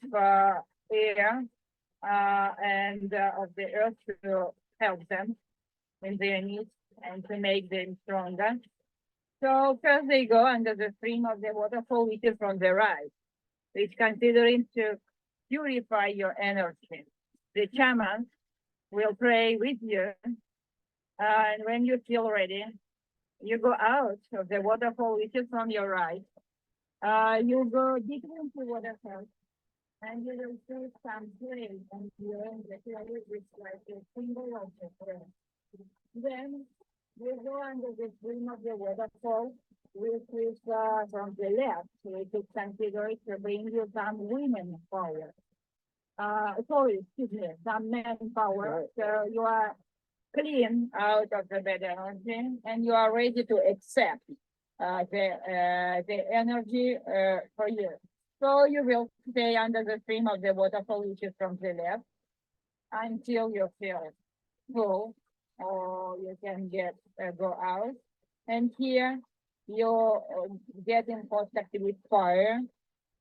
Speaker 8: air, and of the earth to help them in their needs and to make them stronger. So first they go under the stream of the waterfall, which is from the right, which considering to purify your energy. The shamans will pray with you, and when you feel ready, you go out of the waterfall, which is from your right. You go deep into the waterfall, and you will see some clay, and the clay is like a symbol of the prayer. Then you go under the stream of the waterfall, which is from the left, which is considered to bring you some women power. Some men power. So you are clean out of the bad energy, and you are ready to accept the energy for you. So you will stay under the stream of the waterfall, which is from the left, until you feel full, or you can go out. And here you get in contact with fire.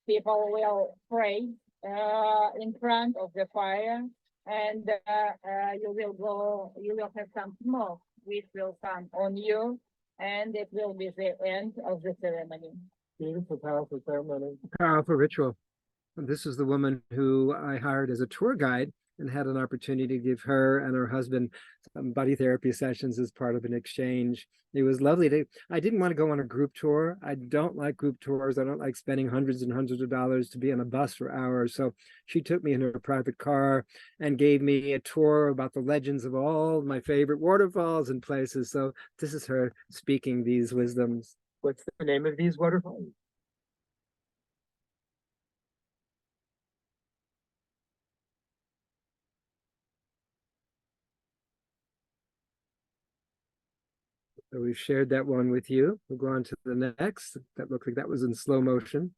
Speaker 8: People will pray in front of the fire, and you will have some smoke which will come on you, and it will be the end of the ceremony.
Speaker 2: Beautiful, powerful ceremony.
Speaker 1: Powerful ritual. And this is the woman who I hired as a tour guide and had an opportunity to give her and her husband some buddy therapy sessions as part of an exchange. It was lovely. I didn't want to go on a group tour. I don't like group tours. I don't like spending hundreds and hundreds of dollars to be on a bus for hours. So she took me in her private car and gave me a tour about the legends of all my favorite waterfalls and places. So this is her speaking these wisdoms.
Speaker 2: What's the name of these waterfalls?
Speaker 1: So we've shared that one with you. We'll go on to the next. That looked like that was in slow motion.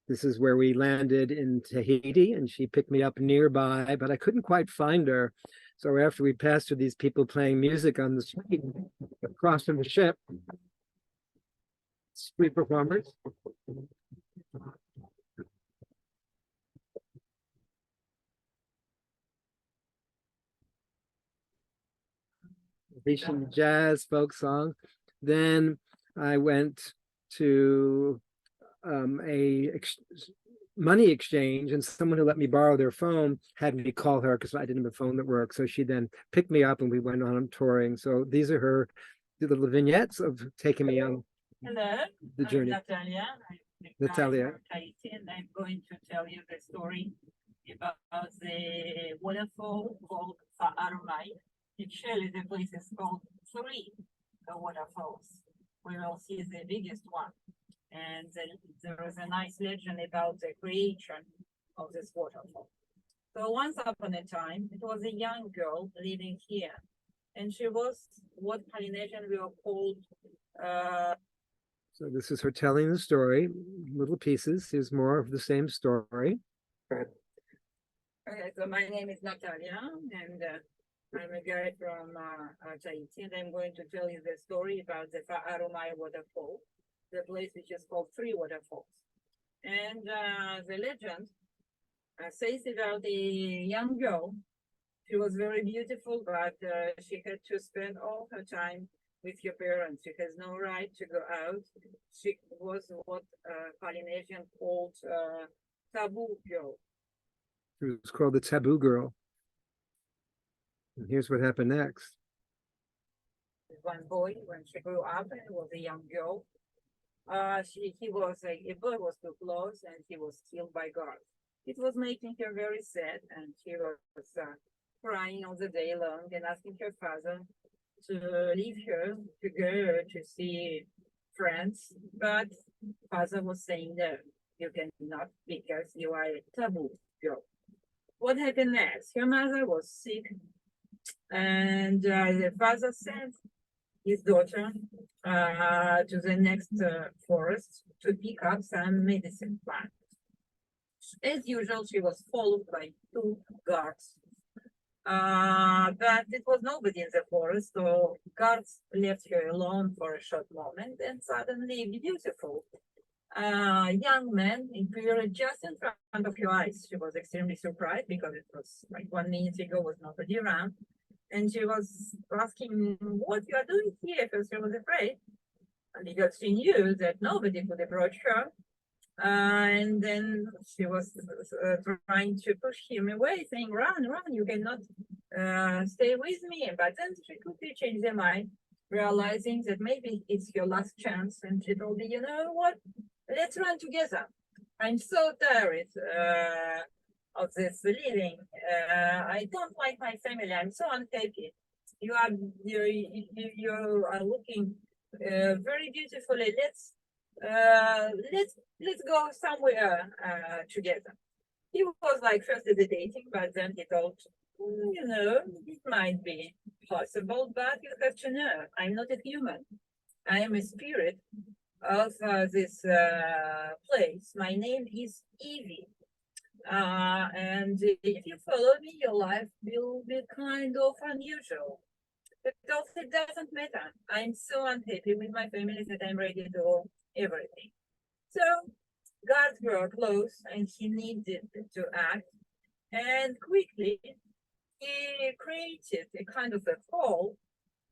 Speaker 1: This is where we landed in Tahiti, and she picked me up nearby, but I couldn't quite find her. So after we passed through these people playing music on the street across from the ship, street performers. Tahitian jazz folk song. Then I went to money exchange, and someone who let me borrow their phone had me call her because I didn't have a phone that worked. So she then picked me up and we went on touring. So these are her little vignettes of taking me on the journey.
Speaker 8: Natalia.
Speaker 1: Natalia.
Speaker 8: From Tahiti, and I'm going to tell you the story about the waterfall called Fa'armai. Actually, the place is called three waterfalls. We will see the biggest one. And there is a nice legend about the creation of this waterfall. So once upon a time, it was a young girl living here. And she was what Polynesian we are called.
Speaker 1: So this is her telling the story, little pieces. Here's more of the same story.
Speaker 8: Okay, so my name is Natalia, and I'm a guy from Tahiti, and I'm going to tell you the story about the Wha'arumai waterfall, the place which is called Three Waterfalls. And the legend says about a young girl. She was very beautiful, but she had to spend all her time with her parents. She has no right to go out. She was what Polynesian called taboo girl.
Speaker 1: It was called the Taboo Girl. And here's what happened next.
Speaker 8: One boy, when she grew up and was a young girl, he was a boy was too close and he was killed by guards. It was making her very sad, and she was crying all the day long and asking her father to leave her to go to see friends. But father was saying no, you cannot because you are a taboo girl. What happened next? Her mother was sick, and the father sent his daughter to the next forest to pick up some medicine plant. As usual, she was followed by two guards. But it was nobody in the forest, so guards left her alone for a short moment, and suddenly a beautiful young man appeared just in front of her eyes. She was extremely surprised because it was like 1 minute ago was nobody around. And she was asking what you are doing here, because she was afraid. And because she knew that nobody could approach her. And then she was trying to push him away, saying, run, run, you cannot stay with me. But then she quickly changed her mind, realizing that maybe it's your last chance. And she told me, you know what, let's run together. I'm so tired of this living. I don't like my family. I'm so unhappy. You are looking very beautifully. Let's go somewhere together. He was like first hesitating, but then he thought, you know, it might be possible, but you have to know, I'm not a human. I am a spirit of this place. My name is Evie. And if you follow me, your life will be kind of unusual. Because it doesn't matter. I'm so unhappy with my family that I'm ready to do everything. So guards were close and he needed to act. And quickly he created a kind of a hole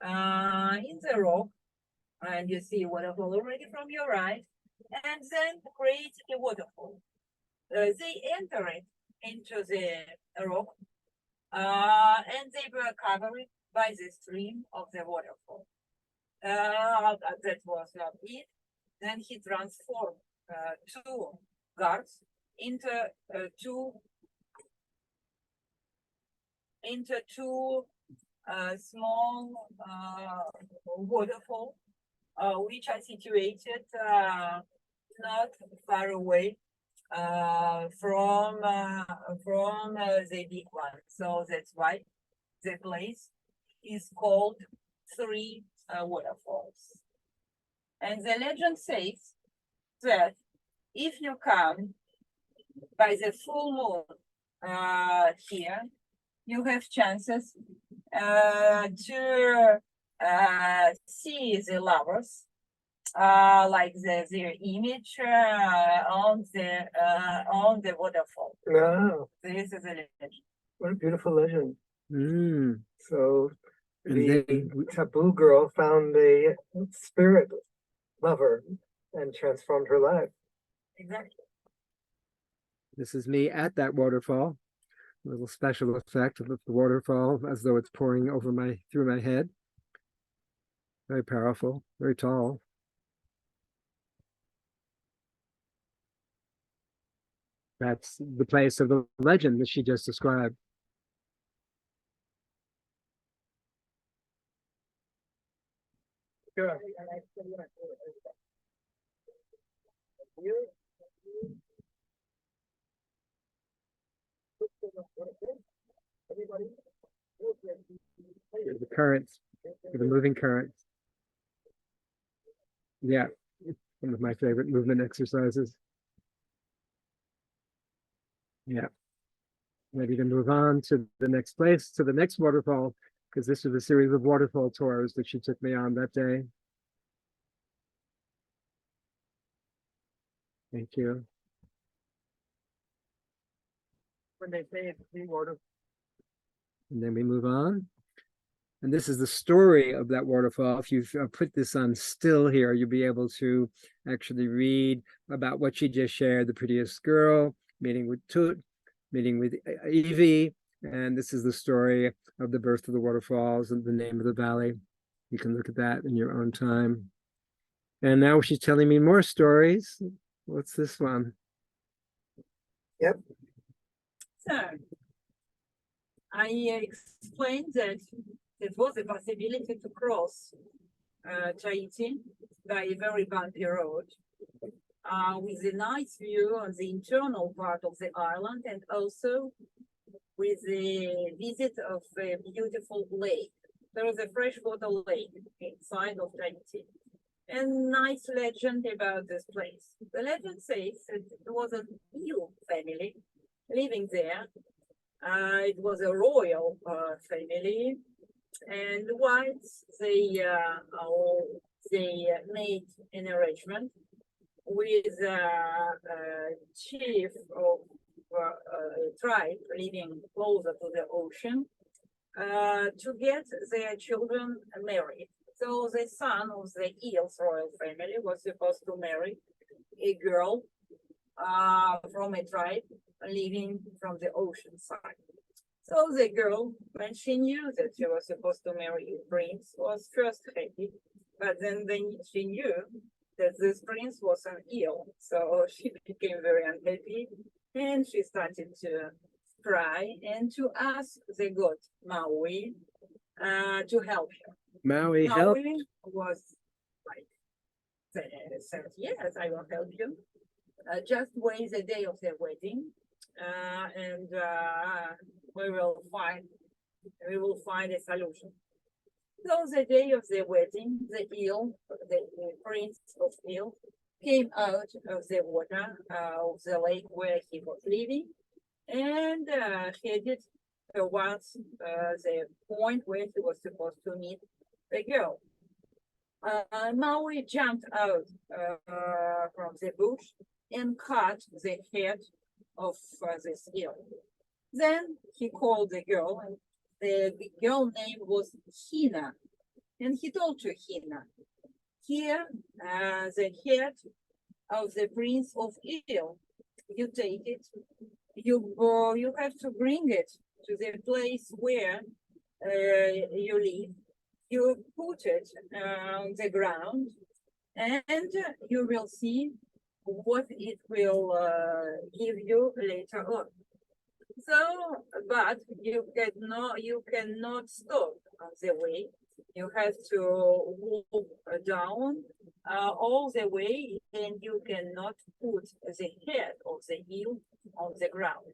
Speaker 8: in the rock. And you see waterfall already from your right. And then created a waterfall. They entered into the rock and they were covered by the stream of the waterfall. That was not it. Then he transformed two guards into two small waterfall, which are situated not far away from the big one. So that's why the place is called Three Waterfalls. And the legend says that if you come by the full moon here, you have chances to see the lovers, like their image on the waterfall.
Speaker 2: Wow,
Speaker 8: This is a legend.
Speaker 2: what a beautiful legend.
Speaker 1: Mm.
Speaker 2: So
Speaker 1: And
Speaker 2: the
Speaker 1: then
Speaker 2: taboo girl found a spirit lover and transformed her life.
Speaker 8: Exactly.
Speaker 1: this is me at that waterfall. A little special effect of the waterfall as though it's pouring over through my head. Very powerful, very tall. That's the place of the legend that she just described.
Speaker 2: Sure.
Speaker 1: The currents, the moving currents. Yeah, one of my favorite movement exercises. Yeah. Ready to move on to the next place, to the next waterfall. because this was a series of waterfall tours that she took me on that day. Thank you.
Speaker 4: When they say it's the water.
Speaker 1: And then we move on. And this is the story of that waterfall. If you put this on still here, you'll be able to actually read about what she just shared, the prettiest girl, meeting with Tut, meeting with Evie. And this is the story of the birth of the waterfalls and the name of the valley. You can look at that in your own time. And now she's telling me more stories. What's this one?
Speaker 9: So, I explained that there was a possibility to cross Tahiti by a very bumpy road with a nice view on the internal part of the island and also with a visit of a beautiful lake. There is a freshwater lake inside of Tahiti. And nice legend about this place. The legend says that there was an eel family living there. It was a royal family, and once they made an arrangement with chief of a tribe living closer to the ocean to get their children married. So the son of the eel's royal family was supposed to marry a girl from a tribe living from the ocean side. So the girl, when she knew that she was supposed to marry a prince, was first happy, but then she knew that this prince was an eel, so she became very unhappy, and she started to cry and to ask the god Maui to help her.
Speaker 1: Maui help.
Speaker 9: Maui was like, said, yes, I will help you. Just wait the day of their wedding, and we will find a solution. So the day of the wedding, the prince of eel, came out of the water of the lake where he was living, and headed towards the point where he was supposed to meet the girl. Maui jumped out from the bush and cut the head of this eel. Then he called the girl, and the girl name was Hina, and he told to Hina, here the head of the prince of eel, you take it, you have to bring it to the place where you live, you put it on the ground, and you will see what it will give you later on. So, but you cannot stop on the way. You have to walk down all the way, and you cannot put the head of the eel on the ground.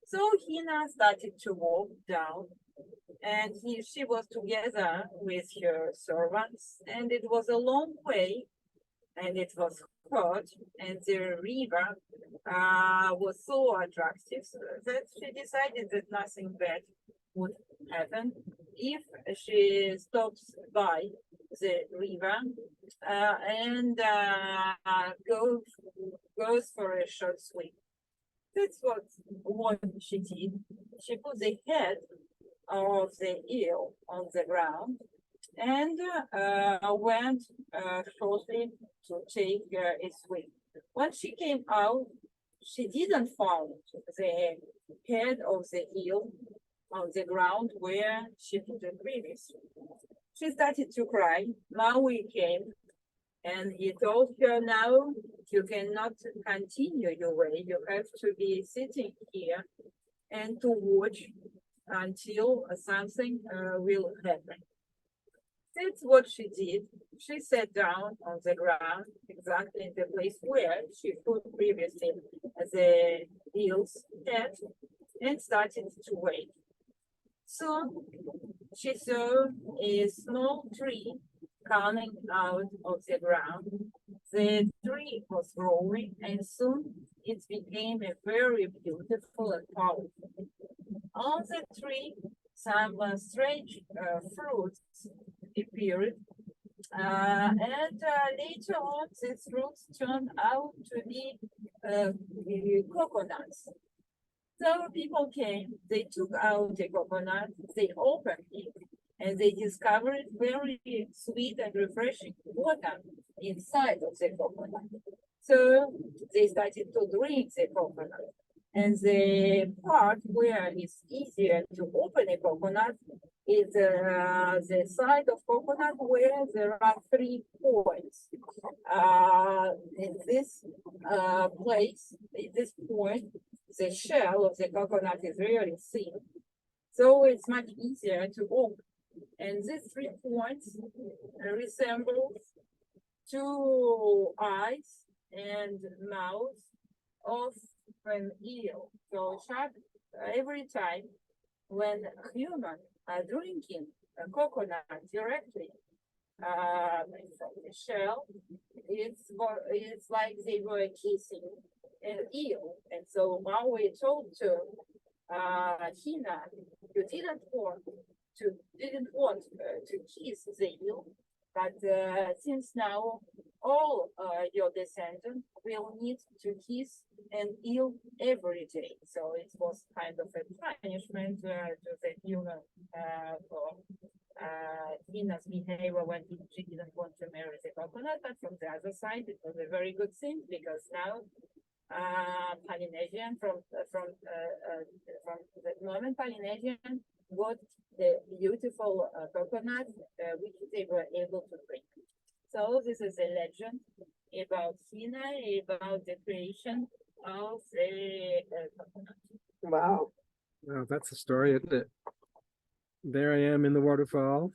Speaker 9: So Hina started to walk down, and she was together with her servants, and it was a long way, and it was hot, and the river was so attractive that she decided that nothing bad would happen if she stops by the river and goes for a short swim. That's what she did. She put the head of the eel on the ground and went shortly to take a swim. When she came out, she didn't find the head of the eel on the ground where she put it previously. She started to cry. Maui came and he told her, now you cannot continue your way. You have to be sitting here and to watch until something will happen. That's what she did. She sat down on the ground, exactly in the place where she put previously the eel's head, and started to wait. So she saw a small tree coming out of the ground. The tree was growing, and soon it became a very beautiful and powerful. On the tree some strange fruits appeared. Later on, these fruits turned out to be coconuts. So people came, they took out the coconut, they opened it, and they discovered very sweet and refreshing water inside of the coconut. So they started to drink the coconut. And the part where it's easier to open a coconut is the side of coconut where there are 3 points. In this place, in this point, the shell of the coconut is really thin, so it's much easier to open. And these 3 points resemble 2 eyes and mouth of an eel. So shark, every time when humans are drinking a coconut directly from the shell, it's like they were kissing an eel. And so while we told to Hina, you didn't want to kiss the eel, but since now all your descendants will need to kiss an eel every day. So it was kind of a punishment to the human for Hina's behavior when she didn't want to marry the coconut. But from the other side, it was a very good thing, because now Polynesian from the Northern Polynesian got the beautiful coconut which they were able to drink. So this is a legend about Hina, about the creation of the coconut.
Speaker 3: Wow.
Speaker 1: Wow, that's a story, isn't it? There I am in the waterfall.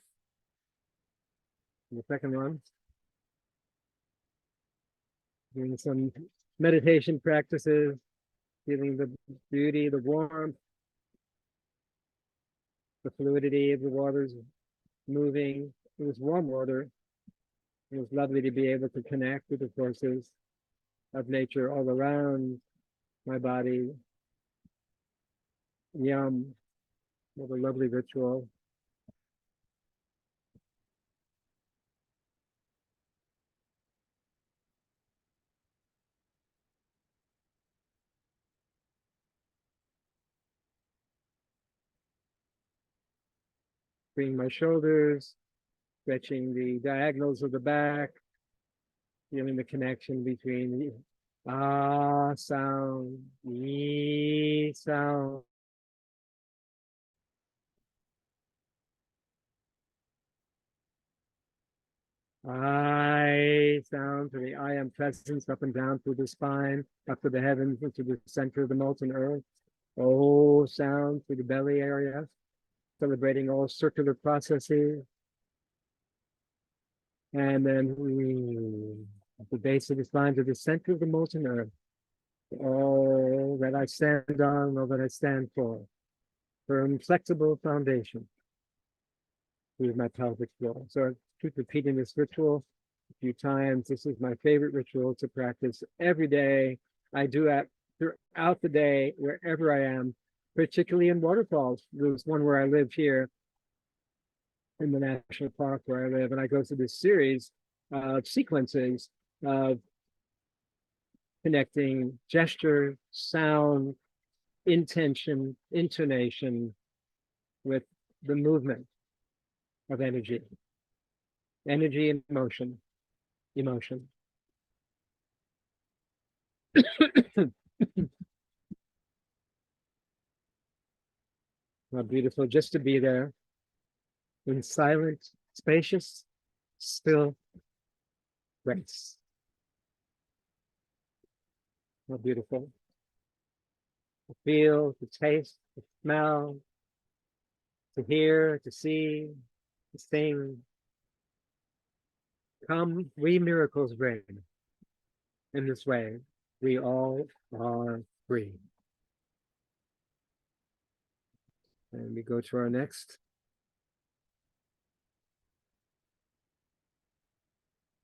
Speaker 1: The second one. Doing some meditation practices, feeling the beauty, the warmth, the fluidity of the waters moving. It was warm water. It was lovely to be able to connect with the forces of nature all around my body. Yum. What a lovely ritual. Bring my shoulders, stretching the diagonals of the back, feeling the connection between the ah sound, ee sound. I sound to the I am presence up and down through the spine, up to the heavens, into the center of the molten earth. Oh, sound through the belly area, celebrating all circular processes. And then at the base of the spine to the center of the molten earth. All that I stand on, all that I stand for. Firm, flexible foundation. With my pelvic floor. So I keep repeating this ritual a few times. This is my favorite ritual to practice every day. I do that throughout the day, wherever I am, particularly in waterfalls. There's one where I live here in the national park where I live, and I go through this series of sequences of connecting gesture, sound, intention, intonation with the movement of energy and emotion. How beautiful just to be there in silent, spacious, still grace. How beautiful. To feel, to taste, to smell, to hear, to see, to sing. Come, we miracles bring. In this way, we all are free. And we go to our next.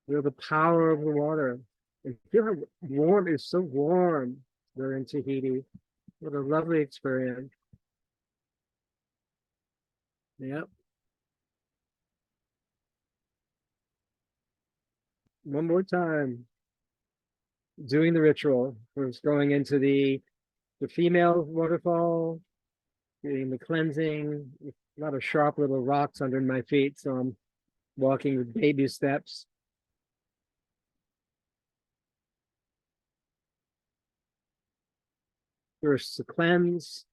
Speaker 1: Feel the power of the water. And feel how warm, it's so warm. We're in Tahiti. What a lovely experience. Yep. One more time. Doing the ritual. First going into the female waterfall, getting the cleansing, a lot of sharp little rocks under my feet, so I'm walking with baby steps. First to cleanse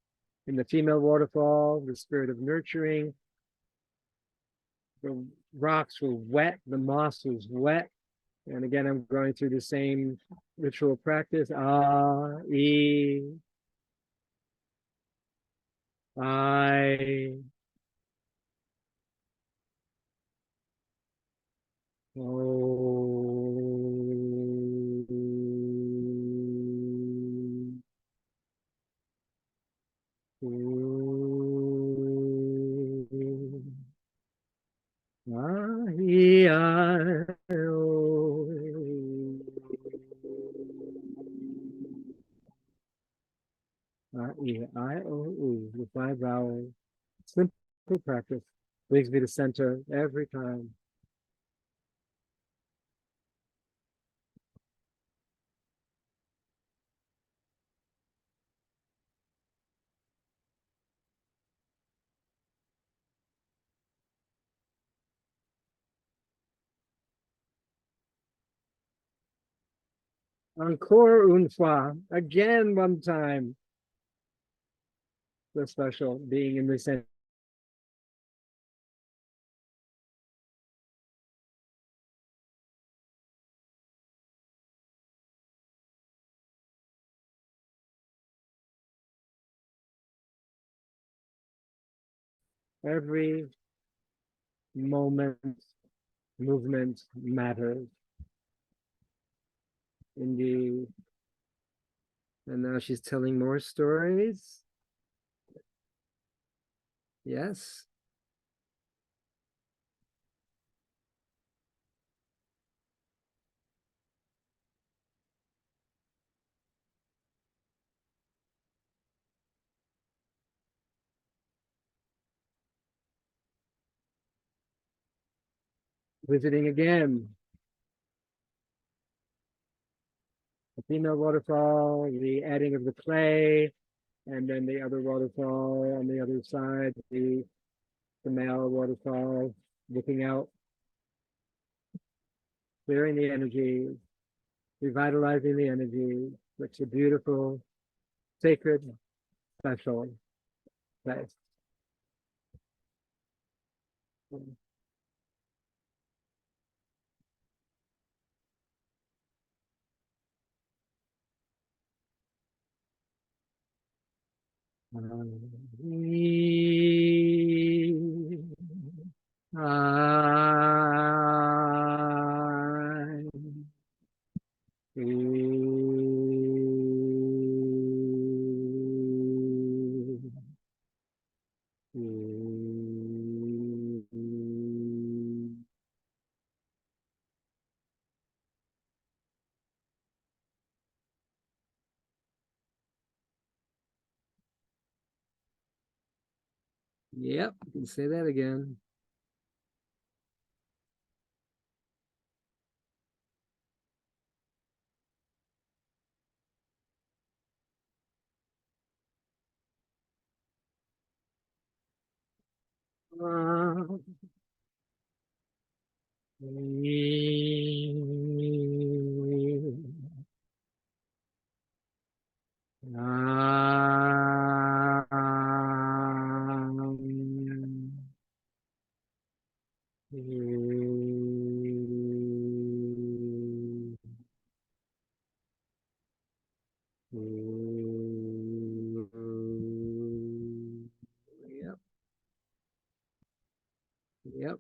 Speaker 1: in the female waterfall, the spirit of nurturing. The rocks were wet, the moss was wet. And again, I'm going through the same ritual practice. Ah, e, I, E-I-O-U, the 5 vowels. Simple practice. Brings me to center every time. Encore une fois. Again, one time. So special being in the center. Every moment, movement matters. Indeed. And now she's telling more stories. Yes. Visiting again. The female waterfall, the adding of the clay, and then the other waterfall on the other side, the male waterfall, looking out, clearing the energy, revitalizing the energy. Such a beautiful, sacred, special place. Yep, you can say that again. Yep. Yep.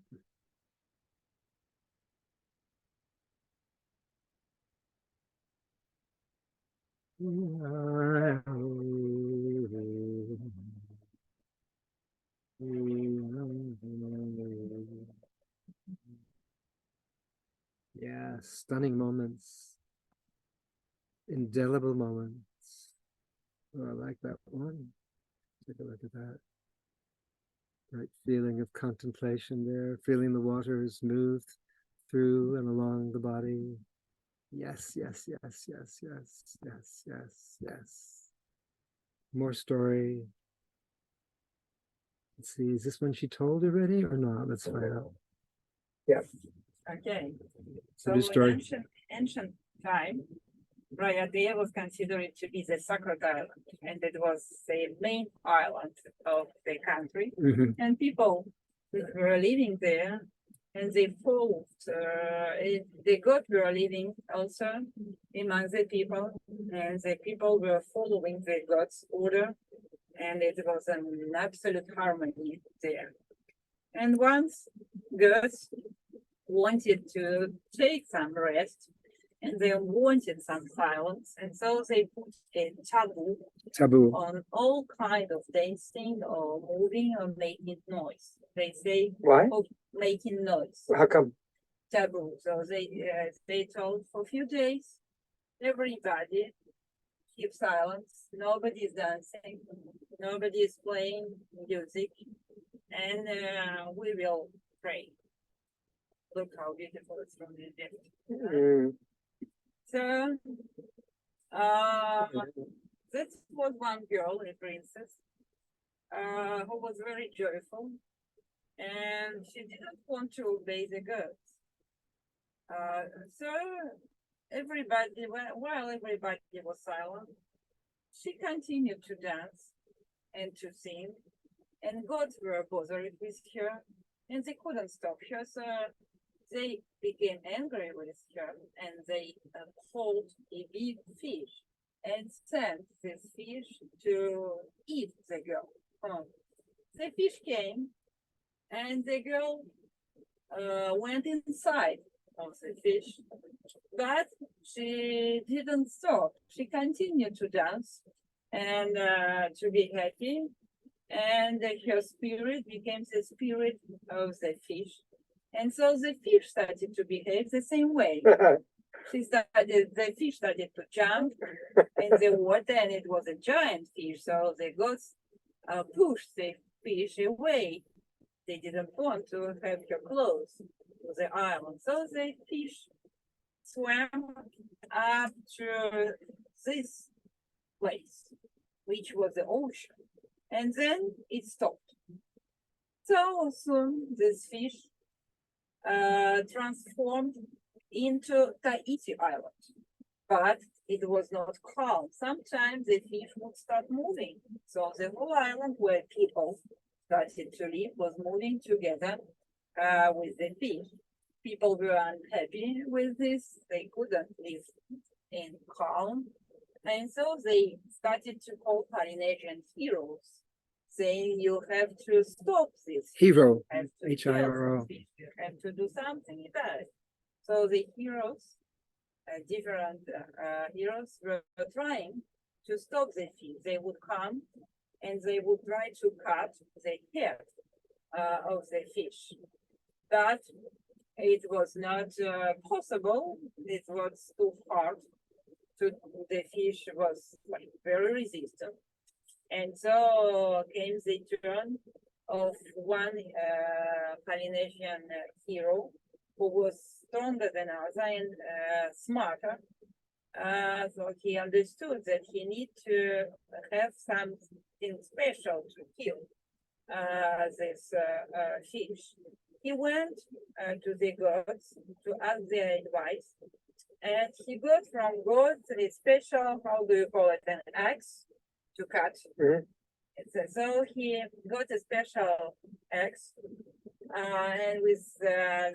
Speaker 1: Yeah, stunning moments, indelible moments. Oh, I like that one. Take a look at that. Right feeling of contemplation there, feeling the waters move through and along the body. Yes, yes, yes, yes, yes, yes, yes, yes. More story. Let's see, is this one she told already or not? Let's find out.
Speaker 9: Okay.
Speaker 1: So
Speaker 9: So
Speaker 1: new
Speaker 9: in
Speaker 1: story.
Speaker 9: ancient time, Raiatea was considered to be the sacred island, and it was the main island of the country.
Speaker 1: Mhm.
Speaker 9: And people were living there, and they followed. The gods were living also among the people, and the people were following the gods' order, and it was an absolute harmony there. And once gods wanted to take some rest, and they wanted some silence, and so they put a taboo
Speaker 1: Taboo.
Speaker 9: on all kind of dancing or moving or making noise. They say
Speaker 2: Why?
Speaker 9: making noise,
Speaker 2: How come?
Speaker 9: taboo. So they told for a few days, everybody keep silence. Nobody's dancing, nobody's playing music, and we will pray. Look how beautiful it's from the depth.
Speaker 2: Mm,
Speaker 9: So, this was one girl, a princess, who was very joyful, and she didn't want to obey the gods. So everybody, while everybody was silent, she continued to dance and to sing, and gods were bothered with her, and they couldn't stop her. So they became angry with her, and they caught a big fish and sent this fish to eat the girl. The fish came, and the girl went inside of the fish, but she didn't stop. She continued to dance and to be happy, and her spirit became the spirit of the fish. And so the fish started to behave the same way. The fish started to jump in the water, and it was a giant fish. So the gods pushed the fish away. They didn't want to have her close to the island. So the fish swam up to this place, which was the ocean. And then it stopped. So soon this fish transformed into Tahiti Island, but it was not calm. Sometimes the fish would start moving. So the whole island where people started to live was moving together with the fish. People were unhappy with this. They couldn't live in calm. And so they started to call Polynesian heroes, saying you have to stop this.
Speaker 1: Hero.
Speaker 9: You have to
Speaker 1: H-I-R-O.
Speaker 9: kill this fish. You have to do something about it. So the heroes, different heroes, were trying to stop the fish. They would come and they would try to cut the head of the fish, but it was not possible. It was too hard. The fish was like very resistant. And so came the turn of one Polynesian hero who was stronger than others and smarter. So he understood that he need to have something special to kill this fish. He went to the gods to ask their advice, and he got from gods a special, how do you call it, an axe to cut.
Speaker 2: Mhm.
Speaker 9: So he got a special axe, and with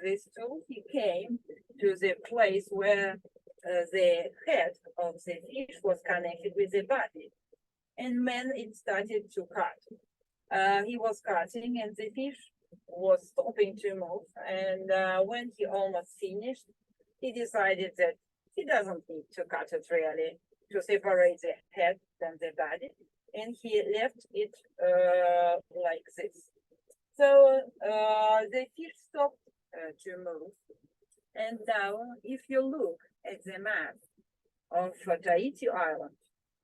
Speaker 9: this tool, he came to the place where the head of the fish was connected with the body, and then it started to cut. He was cutting, and the fish was stopping to move. And when he almost finished, he decided that he doesn't need to cut it really to separate the head from the body, and he left it like this. So the fish stopped to move. And now, if you look at the map of Tahiti Island,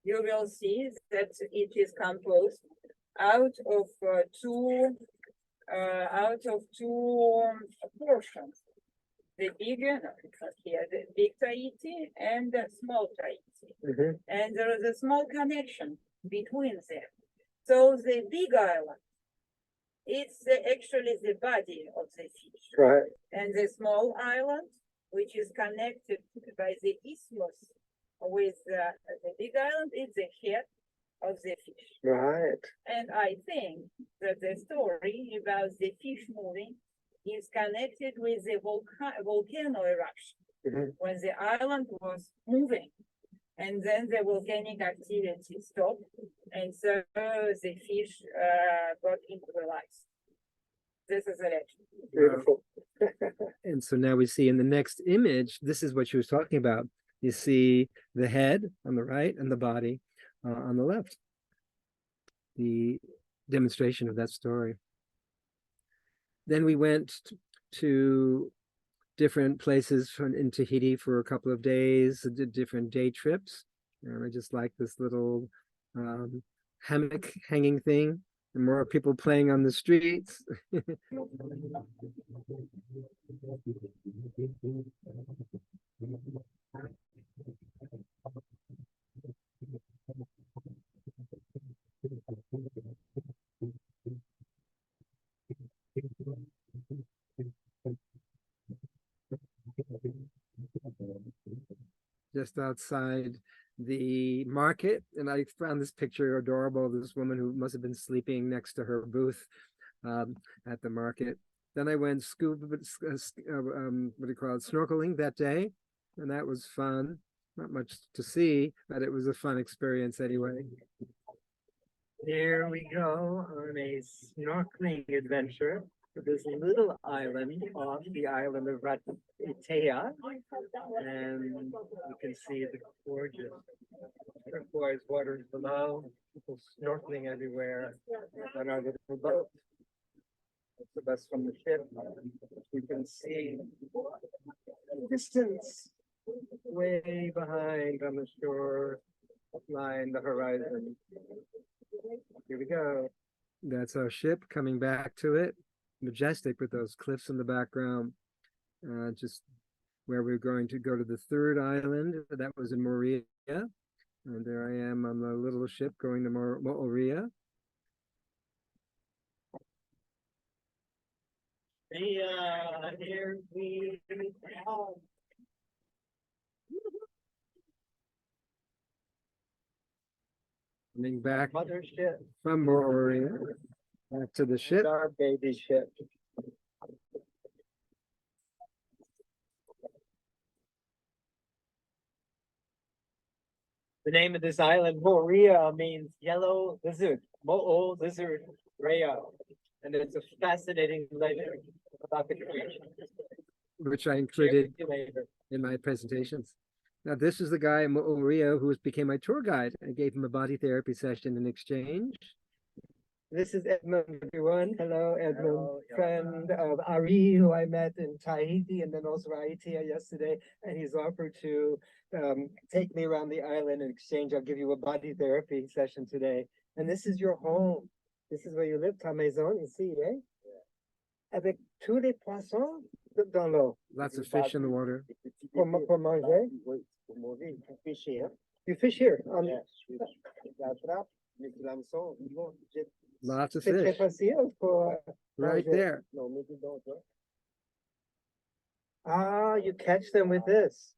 Speaker 9: you will see that it is composed out of two out of two portions. The bigger, here, the big Tahiti and the small Tahiti.
Speaker 3: Mhm.
Speaker 9: And there is a small connection between them. So the big island, it's actually the body of the fish.
Speaker 3: Right,
Speaker 9: And the small island, which is connected by the isthmus with the big island, is the head of the fish.
Speaker 3: right.
Speaker 9: And I think that the story about the fish moving is connected with the volcano eruption,
Speaker 3: Mhm.
Speaker 9: when the island was moving. And then the volcanic activity stopped, and so the fish got into the ice. This is a legend.
Speaker 3: Beautiful.
Speaker 1: And so now we see in the next image, this is what she was talking about. You see the head on the right and the body on the left. The demonstration of that story. Then we went to different places in Tahiti for a couple of days, did different day trips. And I just like this little hammock hanging thing. And more people playing on the streets. Just outside the market, and I found this picture adorable. This woman who must have been sleeping next to her booth at the market. Then I went scuba, what do you call it, snorkeling that day, and that was fun. Not much to see, but it was a fun experience anyway.
Speaker 2: Here we go on a snorkeling adventure to this little island off the island of Raiatea. And you can see the gorgeous turquoise waters below, people snorkeling everywhere on our little boat. That's the best from the ship. You can see the distance way behind on the shore line, the horizon. Here we go.
Speaker 1: That's our ship coming back to it. Majestic with those cliffs in the background. Just where we're going to go to the third island. That was in Moorea. And there I am on the little ship going to Moorea.
Speaker 2: Here we go.
Speaker 1: Coming back
Speaker 2: Mothership,
Speaker 1: from Moorea back to the ship.
Speaker 2: our baby ship. The name of this island, Moorea, means yellow lizard. Mo'o lizard, Rhea. And it's a fascinating legend about the creation.
Speaker 1: Which I included
Speaker 2: Share with you later.
Speaker 1: in my presentations. Now, this is the guy in Moorea who became my tour guide. I gave him a body therapy session in exchange.
Speaker 2: This is Edmund, everyone. Hello, Edmund,
Speaker 7: Hello, yeah.
Speaker 2: friend of Ari, who I met in Tahiti and then also Raiatea yesterday. And he's offered to take me around the island in exchange. I'll give you a body therapy session today. And this is your home. This is where you live, ta maison, ici, eh? Avec tous les poissons dans l'eau.
Speaker 1: Lots of fish in the water.
Speaker 2: Pour manger? You fish here?
Speaker 1: Lots of
Speaker 2: C'est très
Speaker 1: fish
Speaker 2: facile pour
Speaker 1: right
Speaker 2: manger.
Speaker 1: there.
Speaker 2: Ah, you catch them with this.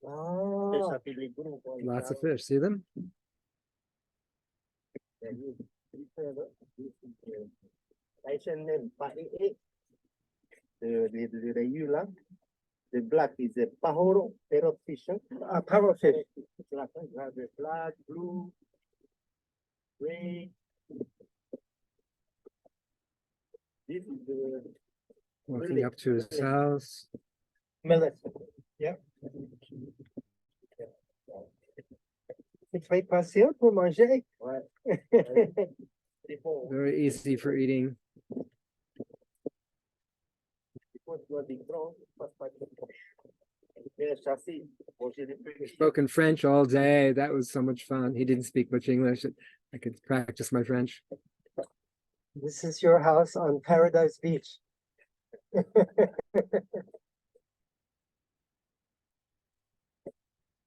Speaker 2: Oh,
Speaker 1: Lots of fish. See them?
Speaker 7: The black is a pajoro, parrot fish.
Speaker 2: power fish.
Speaker 7: Black, blue, gray. This is the
Speaker 1: Walking up to his house.
Speaker 2: Melissa. Yep. C'est très facile pour manger.
Speaker 7: Ouais.
Speaker 1: Very easy for eating. Spoken French all day. That was so much fun. He didn't speak much English. I could practice my French.
Speaker 2: This is your house on Paradise Beach.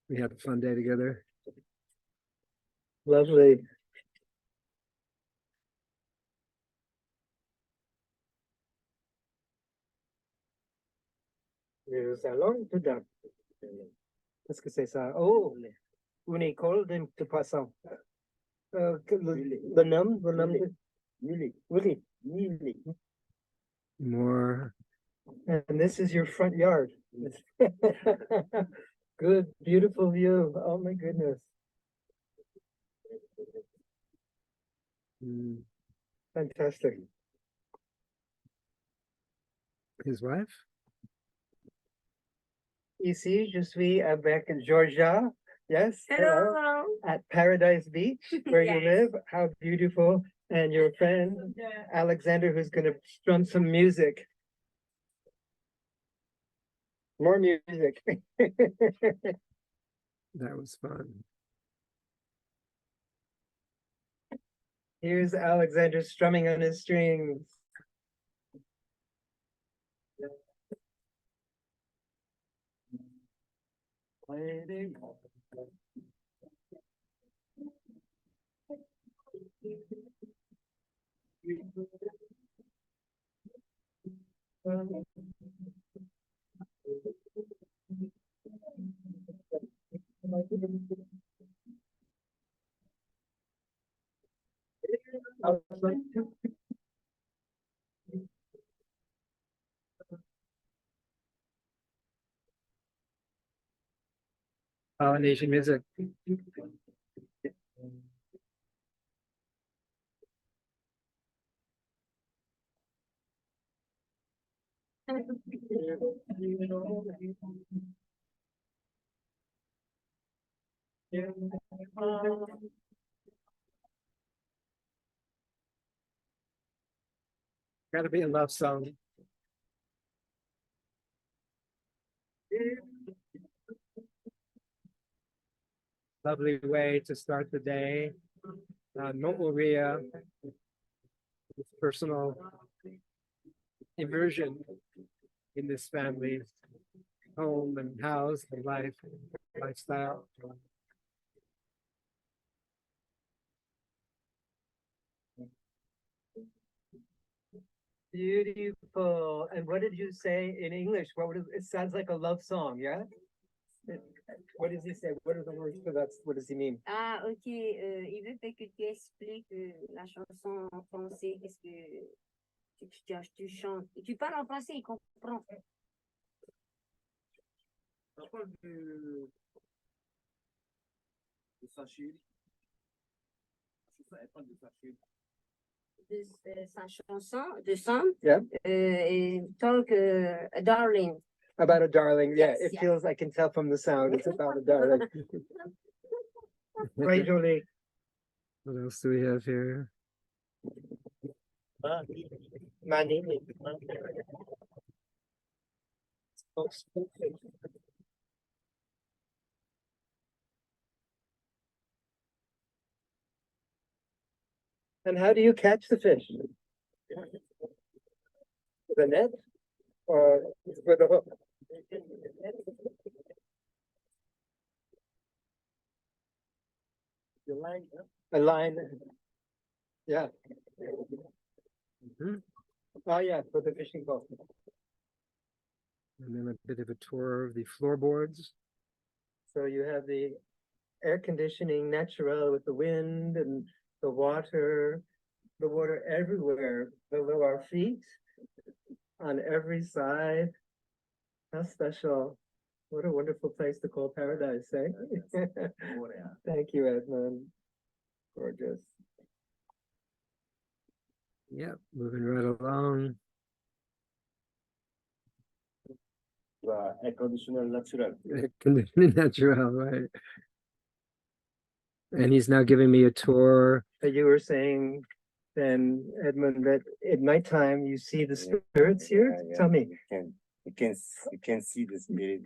Speaker 1: We had a fun day together.
Speaker 2: Lovely. Le salon tout d'un. Qu'est-ce que c'est ça? Oh, une école de poisson. Le nom de... Willy.
Speaker 1: More.
Speaker 2: And this is your front yard. Good, beautiful view. Oh my goodness. Fantastic.
Speaker 1: His wife?
Speaker 2: Ici, je suis avec Georgia. Yes.
Speaker 5: Hello.
Speaker 2: At Paradise Beach, where you
Speaker 5: Yes.
Speaker 2: live. How beautiful. And your friend, Alexander, who's going to strum some music. More music.
Speaker 1: That was fun.
Speaker 2: Here's Alexander strumming on his strings.
Speaker 1: Polynesian music. Gotta be a love song. Lovely way to start the day. Moorea, personal immersion in this family's home and house and lifestyle.
Speaker 2: Beautiful. And what did you say in English? It sounds like a love song, yeah? What does he say? What are the words for that? What does he mean?
Speaker 5: Ah, ok. Il veut que tu expliques la chanson en français. Qu'est-ce que tu chantes? Et tu parles en français, il comprend. De sa chanson, de song.
Speaker 2: Yeah.
Speaker 5: Et talk, darling.
Speaker 2: About a darling. Yeah,
Speaker 5: Yes,
Speaker 2: it
Speaker 5: yeah.
Speaker 2: feels, I can tell from the sound, it's about a darling. Right, Jolie.
Speaker 1: What else do we have here?
Speaker 2: Manini. And how do you catch the fish? With a net or with a hook? A line. Yeah.
Speaker 1: Mhm.
Speaker 2: Oh, yeah, for the fishing boat.
Speaker 1: And then a bit of a tour of the floorboards.
Speaker 2: So you have the air conditioning natural with the wind and the water everywhere below our feet, on every side. How special. What a wonderful place to call paradise, eh? Thank you, Edmund. Gorgeous.
Speaker 1: Yep, moving right along.
Speaker 7: Air conditioner natural.
Speaker 1: Conditioning natural, right? And he's now giving me a tour.
Speaker 2: You were saying then, Edmund, that at nighttime you see the spirits here? Tell me.
Speaker 7: You you can see the spirit.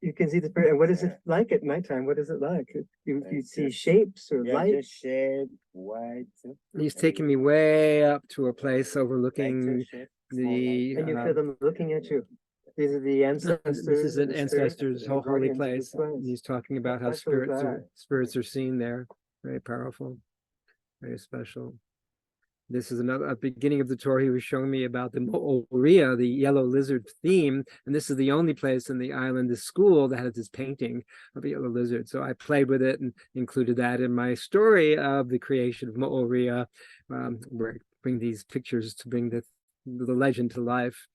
Speaker 3: You can see the spirit. And what is it like at nighttime? What is it like? You
Speaker 7: It's
Speaker 3: see
Speaker 7: just-
Speaker 3: shapes or
Speaker 7: Yeah,
Speaker 3: light?
Speaker 7: just shape, white.
Speaker 1: He's taking me way up to a place
Speaker 7: lighter
Speaker 1: overlooking
Speaker 7: shape, small light.
Speaker 1: the,
Speaker 3: And you feel them looking at you. These are the ancestors.
Speaker 1: this is an
Speaker 3: the spirits
Speaker 1: ancestor's
Speaker 3: that
Speaker 1: whole
Speaker 3: brought
Speaker 1: holy
Speaker 3: you into this
Speaker 1: place. And he's talking about how
Speaker 3: special is
Speaker 1: spirits are seen there. Very powerful, very special. This is another beginning of the tour. He was showing me about the Moorea, the yellow lizard theme, and this is the only place in the island, the school, that has this painting of a yellow lizard. So I played with it and included that in my story of the creation of Moorea, where I bring these pictures to bring the legend to life.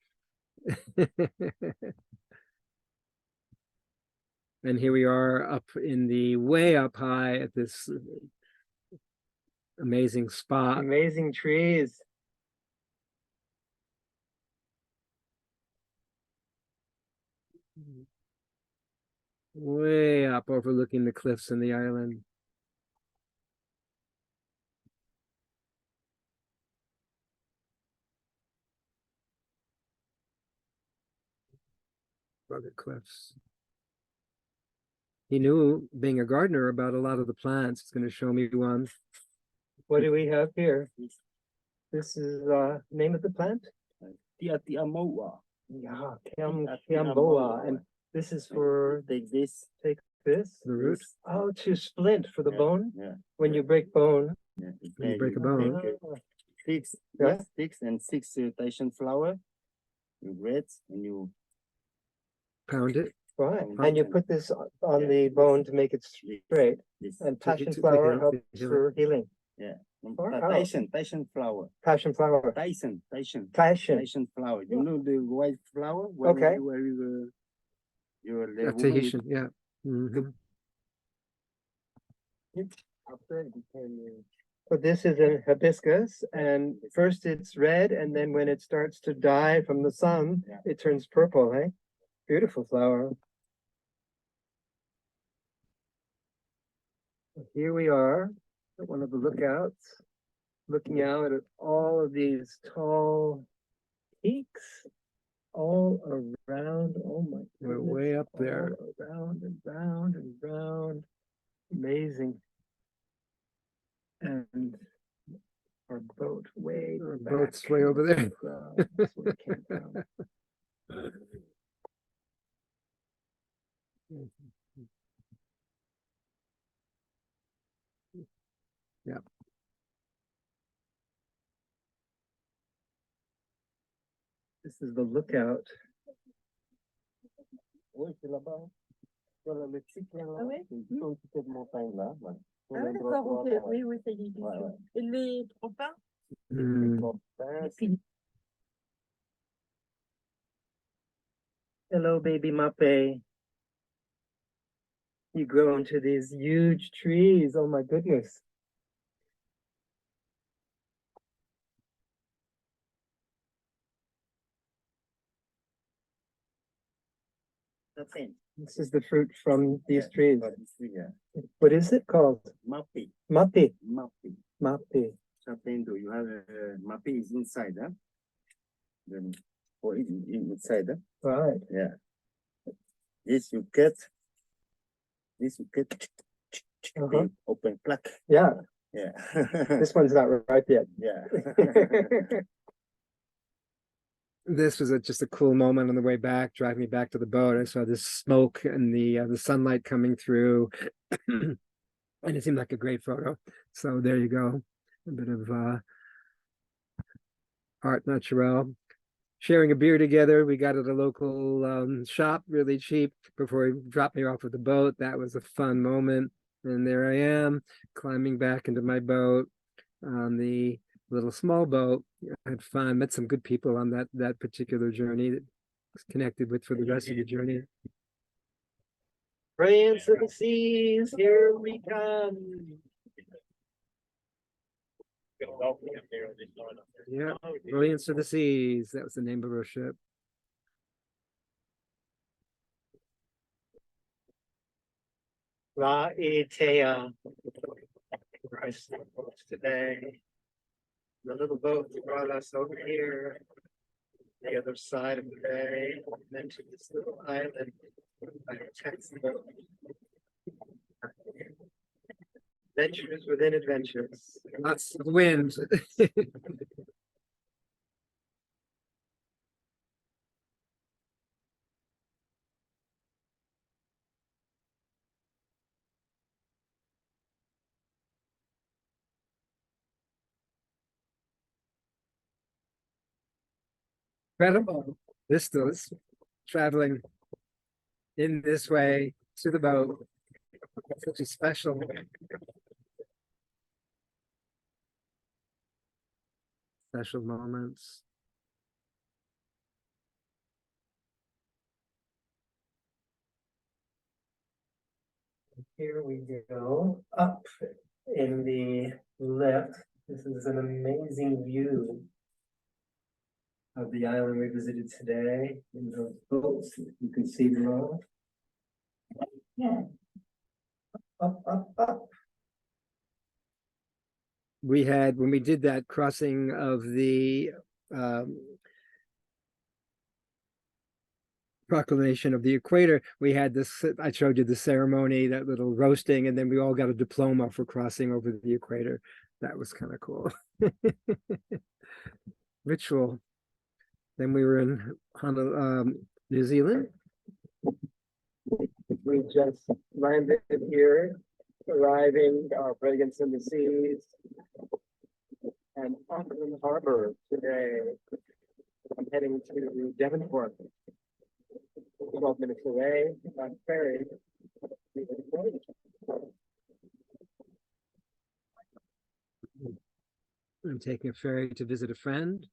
Speaker 1: And here we are up in the way up high at this amazing spot.
Speaker 3: Amazing trees.
Speaker 1: Way up overlooking the cliffs and the island. Rugged cliffs. He knew, being a gardener, about a lot of the plants. He's going to show me one.
Speaker 3: What do we have here? This is name of the plant?
Speaker 7: Moa.
Speaker 3: Yeah, Kiamboa. And this is for
Speaker 7: Take this.
Speaker 3: this?
Speaker 1: The root.
Speaker 3: Oh, to splint for the
Speaker 7: Yeah,
Speaker 3: bone?
Speaker 7: Yeah.
Speaker 3: When you break bone.
Speaker 7: Yeah.
Speaker 1: When you break a bone.
Speaker 7: Take, six,
Speaker 3: Yeah.
Speaker 7: six and six Tahitian flour. You grate and you
Speaker 1: Pound it.
Speaker 3: Right.
Speaker 7: Mhm.
Speaker 3: And you put this on
Speaker 7: Yeah.
Speaker 3: the bone to make it straight.
Speaker 7: this.
Speaker 3: And
Speaker 1: To-
Speaker 3: passion
Speaker 1: to
Speaker 3: flower
Speaker 1: heal-
Speaker 3: helps
Speaker 1: heal it.
Speaker 3: for healing. Wow.
Speaker 7: Tahitian flour.
Speaker 3: Passion flower.
Speaker 7: Tahitian
Speaker 3: Passion.
Speaker 7: flour. You know the white flour? When
Speaker 3: Okay.
Speaker 7: You were the
Speaker 1: A
Speaker 7: woman
Speaker 1: Tahitian, yeah. Mhm.
Speaker 7: after it became,
Speaker 3: So this is a hibiscus, and first it's red, and then when it starts to die from the sun,
Speaker 7: Yeah.
Speaker 3: it turns purple, hey? Beautiful flower. Here we are at one of the lookouts, looking out at all of these tall peaks all around. Oh my
Speaker 1: We're
Speaker 3: goodness.
Speaker 1: way up there.
Speaker 3: all Around and round and round. Amazing. And our boat way
Speaker 1: Our
Speaker 3: back
Speaker 1: boat's way over there.
Speaker 3: That's where it came from.
Speaker 1: Yeah.
Speaker 3: This is the lookout.
Speaker 7: oui, c'est là-bas. Sur le petit plan là.
Speaker 9: Ah oui?
Speaker 7: C'est une petite montagne là. Ouais. Sur
Speaker 9: Ah
Speaker 7: le
Speaker 9: oui,
Speaker 7: droit,
Speaker 9: d'accord, ok.
Speaker 7: ouais.
Speaker 9: Oui, oui, ça y est.
Speaker 7: Ouais, ouais.
Speaker 9: Et les trempins?
Speaker 1: Mm.
Speaker 3: Hello, baby Mape. You grow into these huge trees. Oh my goodness.
Speaker 7: Nothing.
Speaker 3: This is the fruit from these
Speaker 7: Yeah,
Speaker 3: trees.
Speaker 7: but it's, yeah.
Speaker 3: What is it called?
Speaker 7: Mapi.
Speaker 3: Mape.
Speaker 7: Mapi.
Speaker 3: Mape.
Speaker 7: Something do you have mapi is inside, huh? Then or inside, huh?
Speaker 3: Right.
Speaker 7: Yeah. This you cut. This you cut.
Speaker 3: Uh-huh.
Speaker 7: Open plaque.
Speaker 3: Yeah,
Speaker 7: Yeah.
Speaker 3: this one's not ripe yet.
Speaker 7: Yeah.
Speaker 1: This was just a cool moment on the way back, driving me back to the boat. I saw this smoke and the sunlight coming through, and it seemed like a great photo. So there you go, a bit of art naturel. Sharing a beer together. We got at a local shop, really cheap, before he dropped me off with the boat. That was a fun moment. And there I am, climbing back into my boat on the little small boat. I had fun, met some good people on that particular journey that was connected with for the rest of the journey.
Speaker 3: Brilliance of the seas, here we come.
Speaker 1: Yeah, Brilliance of the Seas. That was the name of our ship.
Speaker 3: Raiatea. Christ, today. The little boat that brought us over here.
Speaker 1: the other side of the bay, and then to this little island by Texas. Adventures within adventures. Lots of wind. Incredible. This is traveling in this way to the boat. Such a special. Special moments. Here we go, up in the lift. This is an amazing view of the island we visited today in those boats. You can see below. Yeah. Up. We had, when we did that crossing of the proclamation of the equator, we had this, I showed you the ceremony, that little roasting, and then we all got a diploma for crossing over the equator. That was kind of cool. Ritual. Then we were in Honolulu, New Zealand. We just landed here, arriving our Brilliance in the Seas and Auckland Harbor today. I'm heading to Devonport, 12 minutes away on ferry. I'm taking a ferry to visit a friend.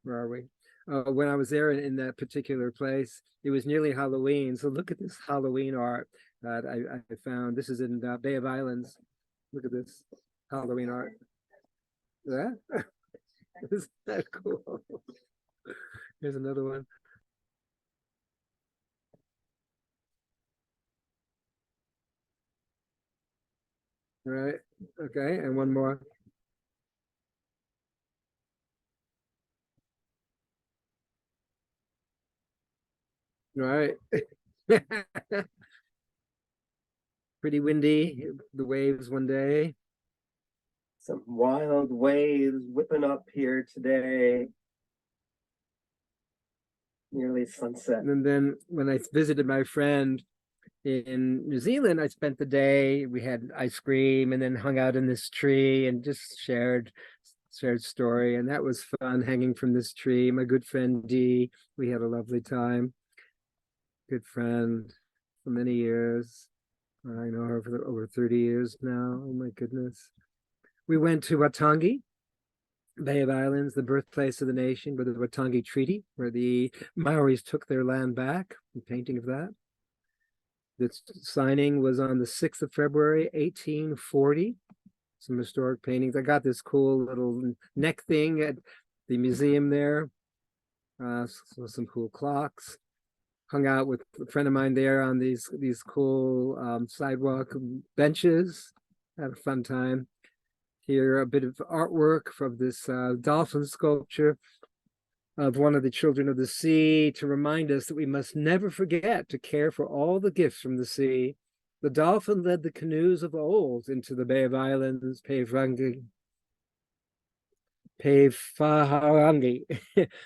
Speaker 1: Where are we? When I was there in that particular place, it was nearly Halloween. So look at this Halloween art that I found. This is in Bay of Islands. Look at this Halloween art. Yeah, isn't that cool? Here's another one. All right. Okay, and one more. All right. Pretty windy, the waves one day. Some wild waves whipping up here today. Nearly sunset. And then when I visited my friend in New Zealand, I spent the day, we had ice cream and then hung out in this tree and just shared story. And that was fun, hanging from this tree. My good friend Dee, we had a lovely time. Good friend for many years. I know her for over 30 years now. Oh my goodness. We went to Waitangi, Bay of Islands, the birthplace of the nation, with the Waitangi Treaty, where the Maoris took their land back. A painting of that. This signing was on the 6th of February, 1840. Some historic paintings. I got this cool little neck thing at the museum there. So some cool clocks. Hung out with a friend of mine there on these cool sidewalk benches. Had a fun time. Here a bit of artwork from this dolphin sculpture of one of the children of the sea to remind us that we must never forget to care for all the gifts from the sea. The dolphin led the canoes of old into the Bay of Islands, Peiwhārangi.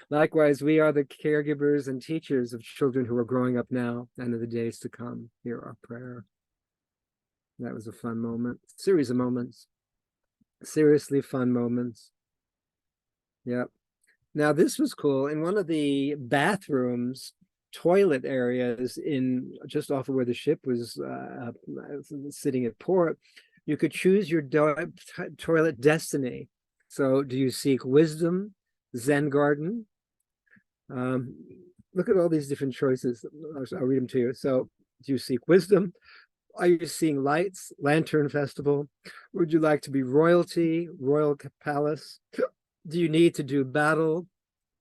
Speaker 1: Likewise, we are the caregivers and teachers of children who are growing up now and in the days to come. Hear our prayer. That was a fun moment, series of moments, seriously fun moments. Yep. Now this was cool. In one of the bathrooms, toilet areas in just off of where the ship was sitting at port, you could choose your toilet destiny. So do you seek wisdom, Zen garden? Look at all these different choices. I'll read them to you. So do you seek wisdom? Are you seeing lights, lantern festival? Would you like to be royalty, royal palace? Do you need to do battle,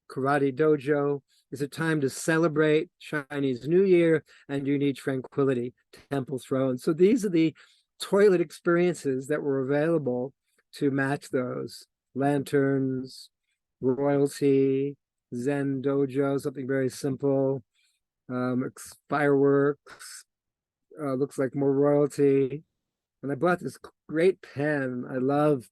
Speaker 1: karate dojo? Is it time to celebrate Chinese New Year? And you need tranquility, temple throne. So these are the toilet experiences that were available to match those. Lanterns, royalty, Zen dojo, something very simple. Fireworks, looks like more royalty. And I bought this great pen. I love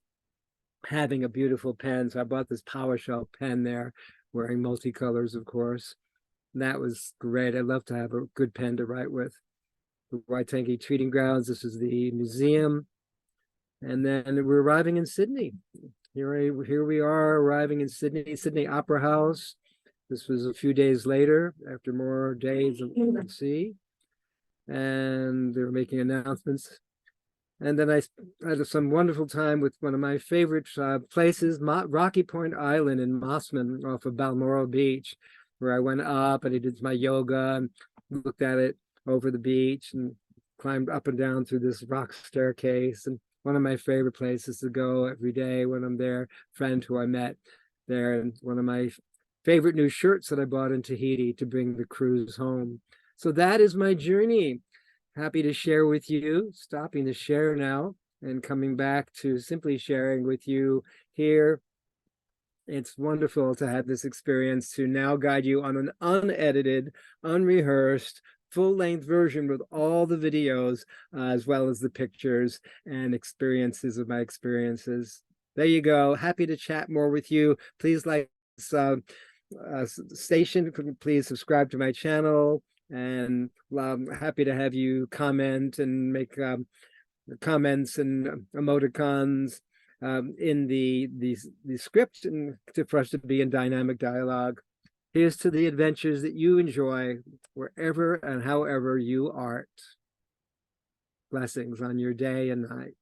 Speaker 1: having a beautiful pen. So I bought this PowerShell pen there, wearing multicolors, of course. And that was great. I love to have a good pen to write with. The Waitangi Treating Grounds. This is the museum. And then we're arriving in Sydney. Here we are arriving in Sydney Opera House. This was a few days later, after more days at sea. And they were making announcements. And then I had some wonderful time with one of my favorite places, Rocky Point Island in Mossman off of Balmoral Beach, where I went up and I did my yoga and looked at it over the beach and climbed up and down through this rock staircase. And one of my favorite places to go every day when I'm there, friend who I met there, and one of my favorite new shirts that I bought in Tahiti to bring the cruise home. So that is my journey. Happy to share with you, stopping to share now and coming back to simply sharing with you here. It's wonderful to have this experience to now guide you on an unedited, unrehearsed, full-length version with all the videos, as well as the pictures and experiences of my experiences. There you go. Happy to chat more with you. Please like this station. Please subscribe to my channel. And happy to have you comment and make comments and emoticons in the script, and for us to be in dynamic dialogue. Here's to the adventures that you enjoy wherever and however you art. Blessings on your day and night.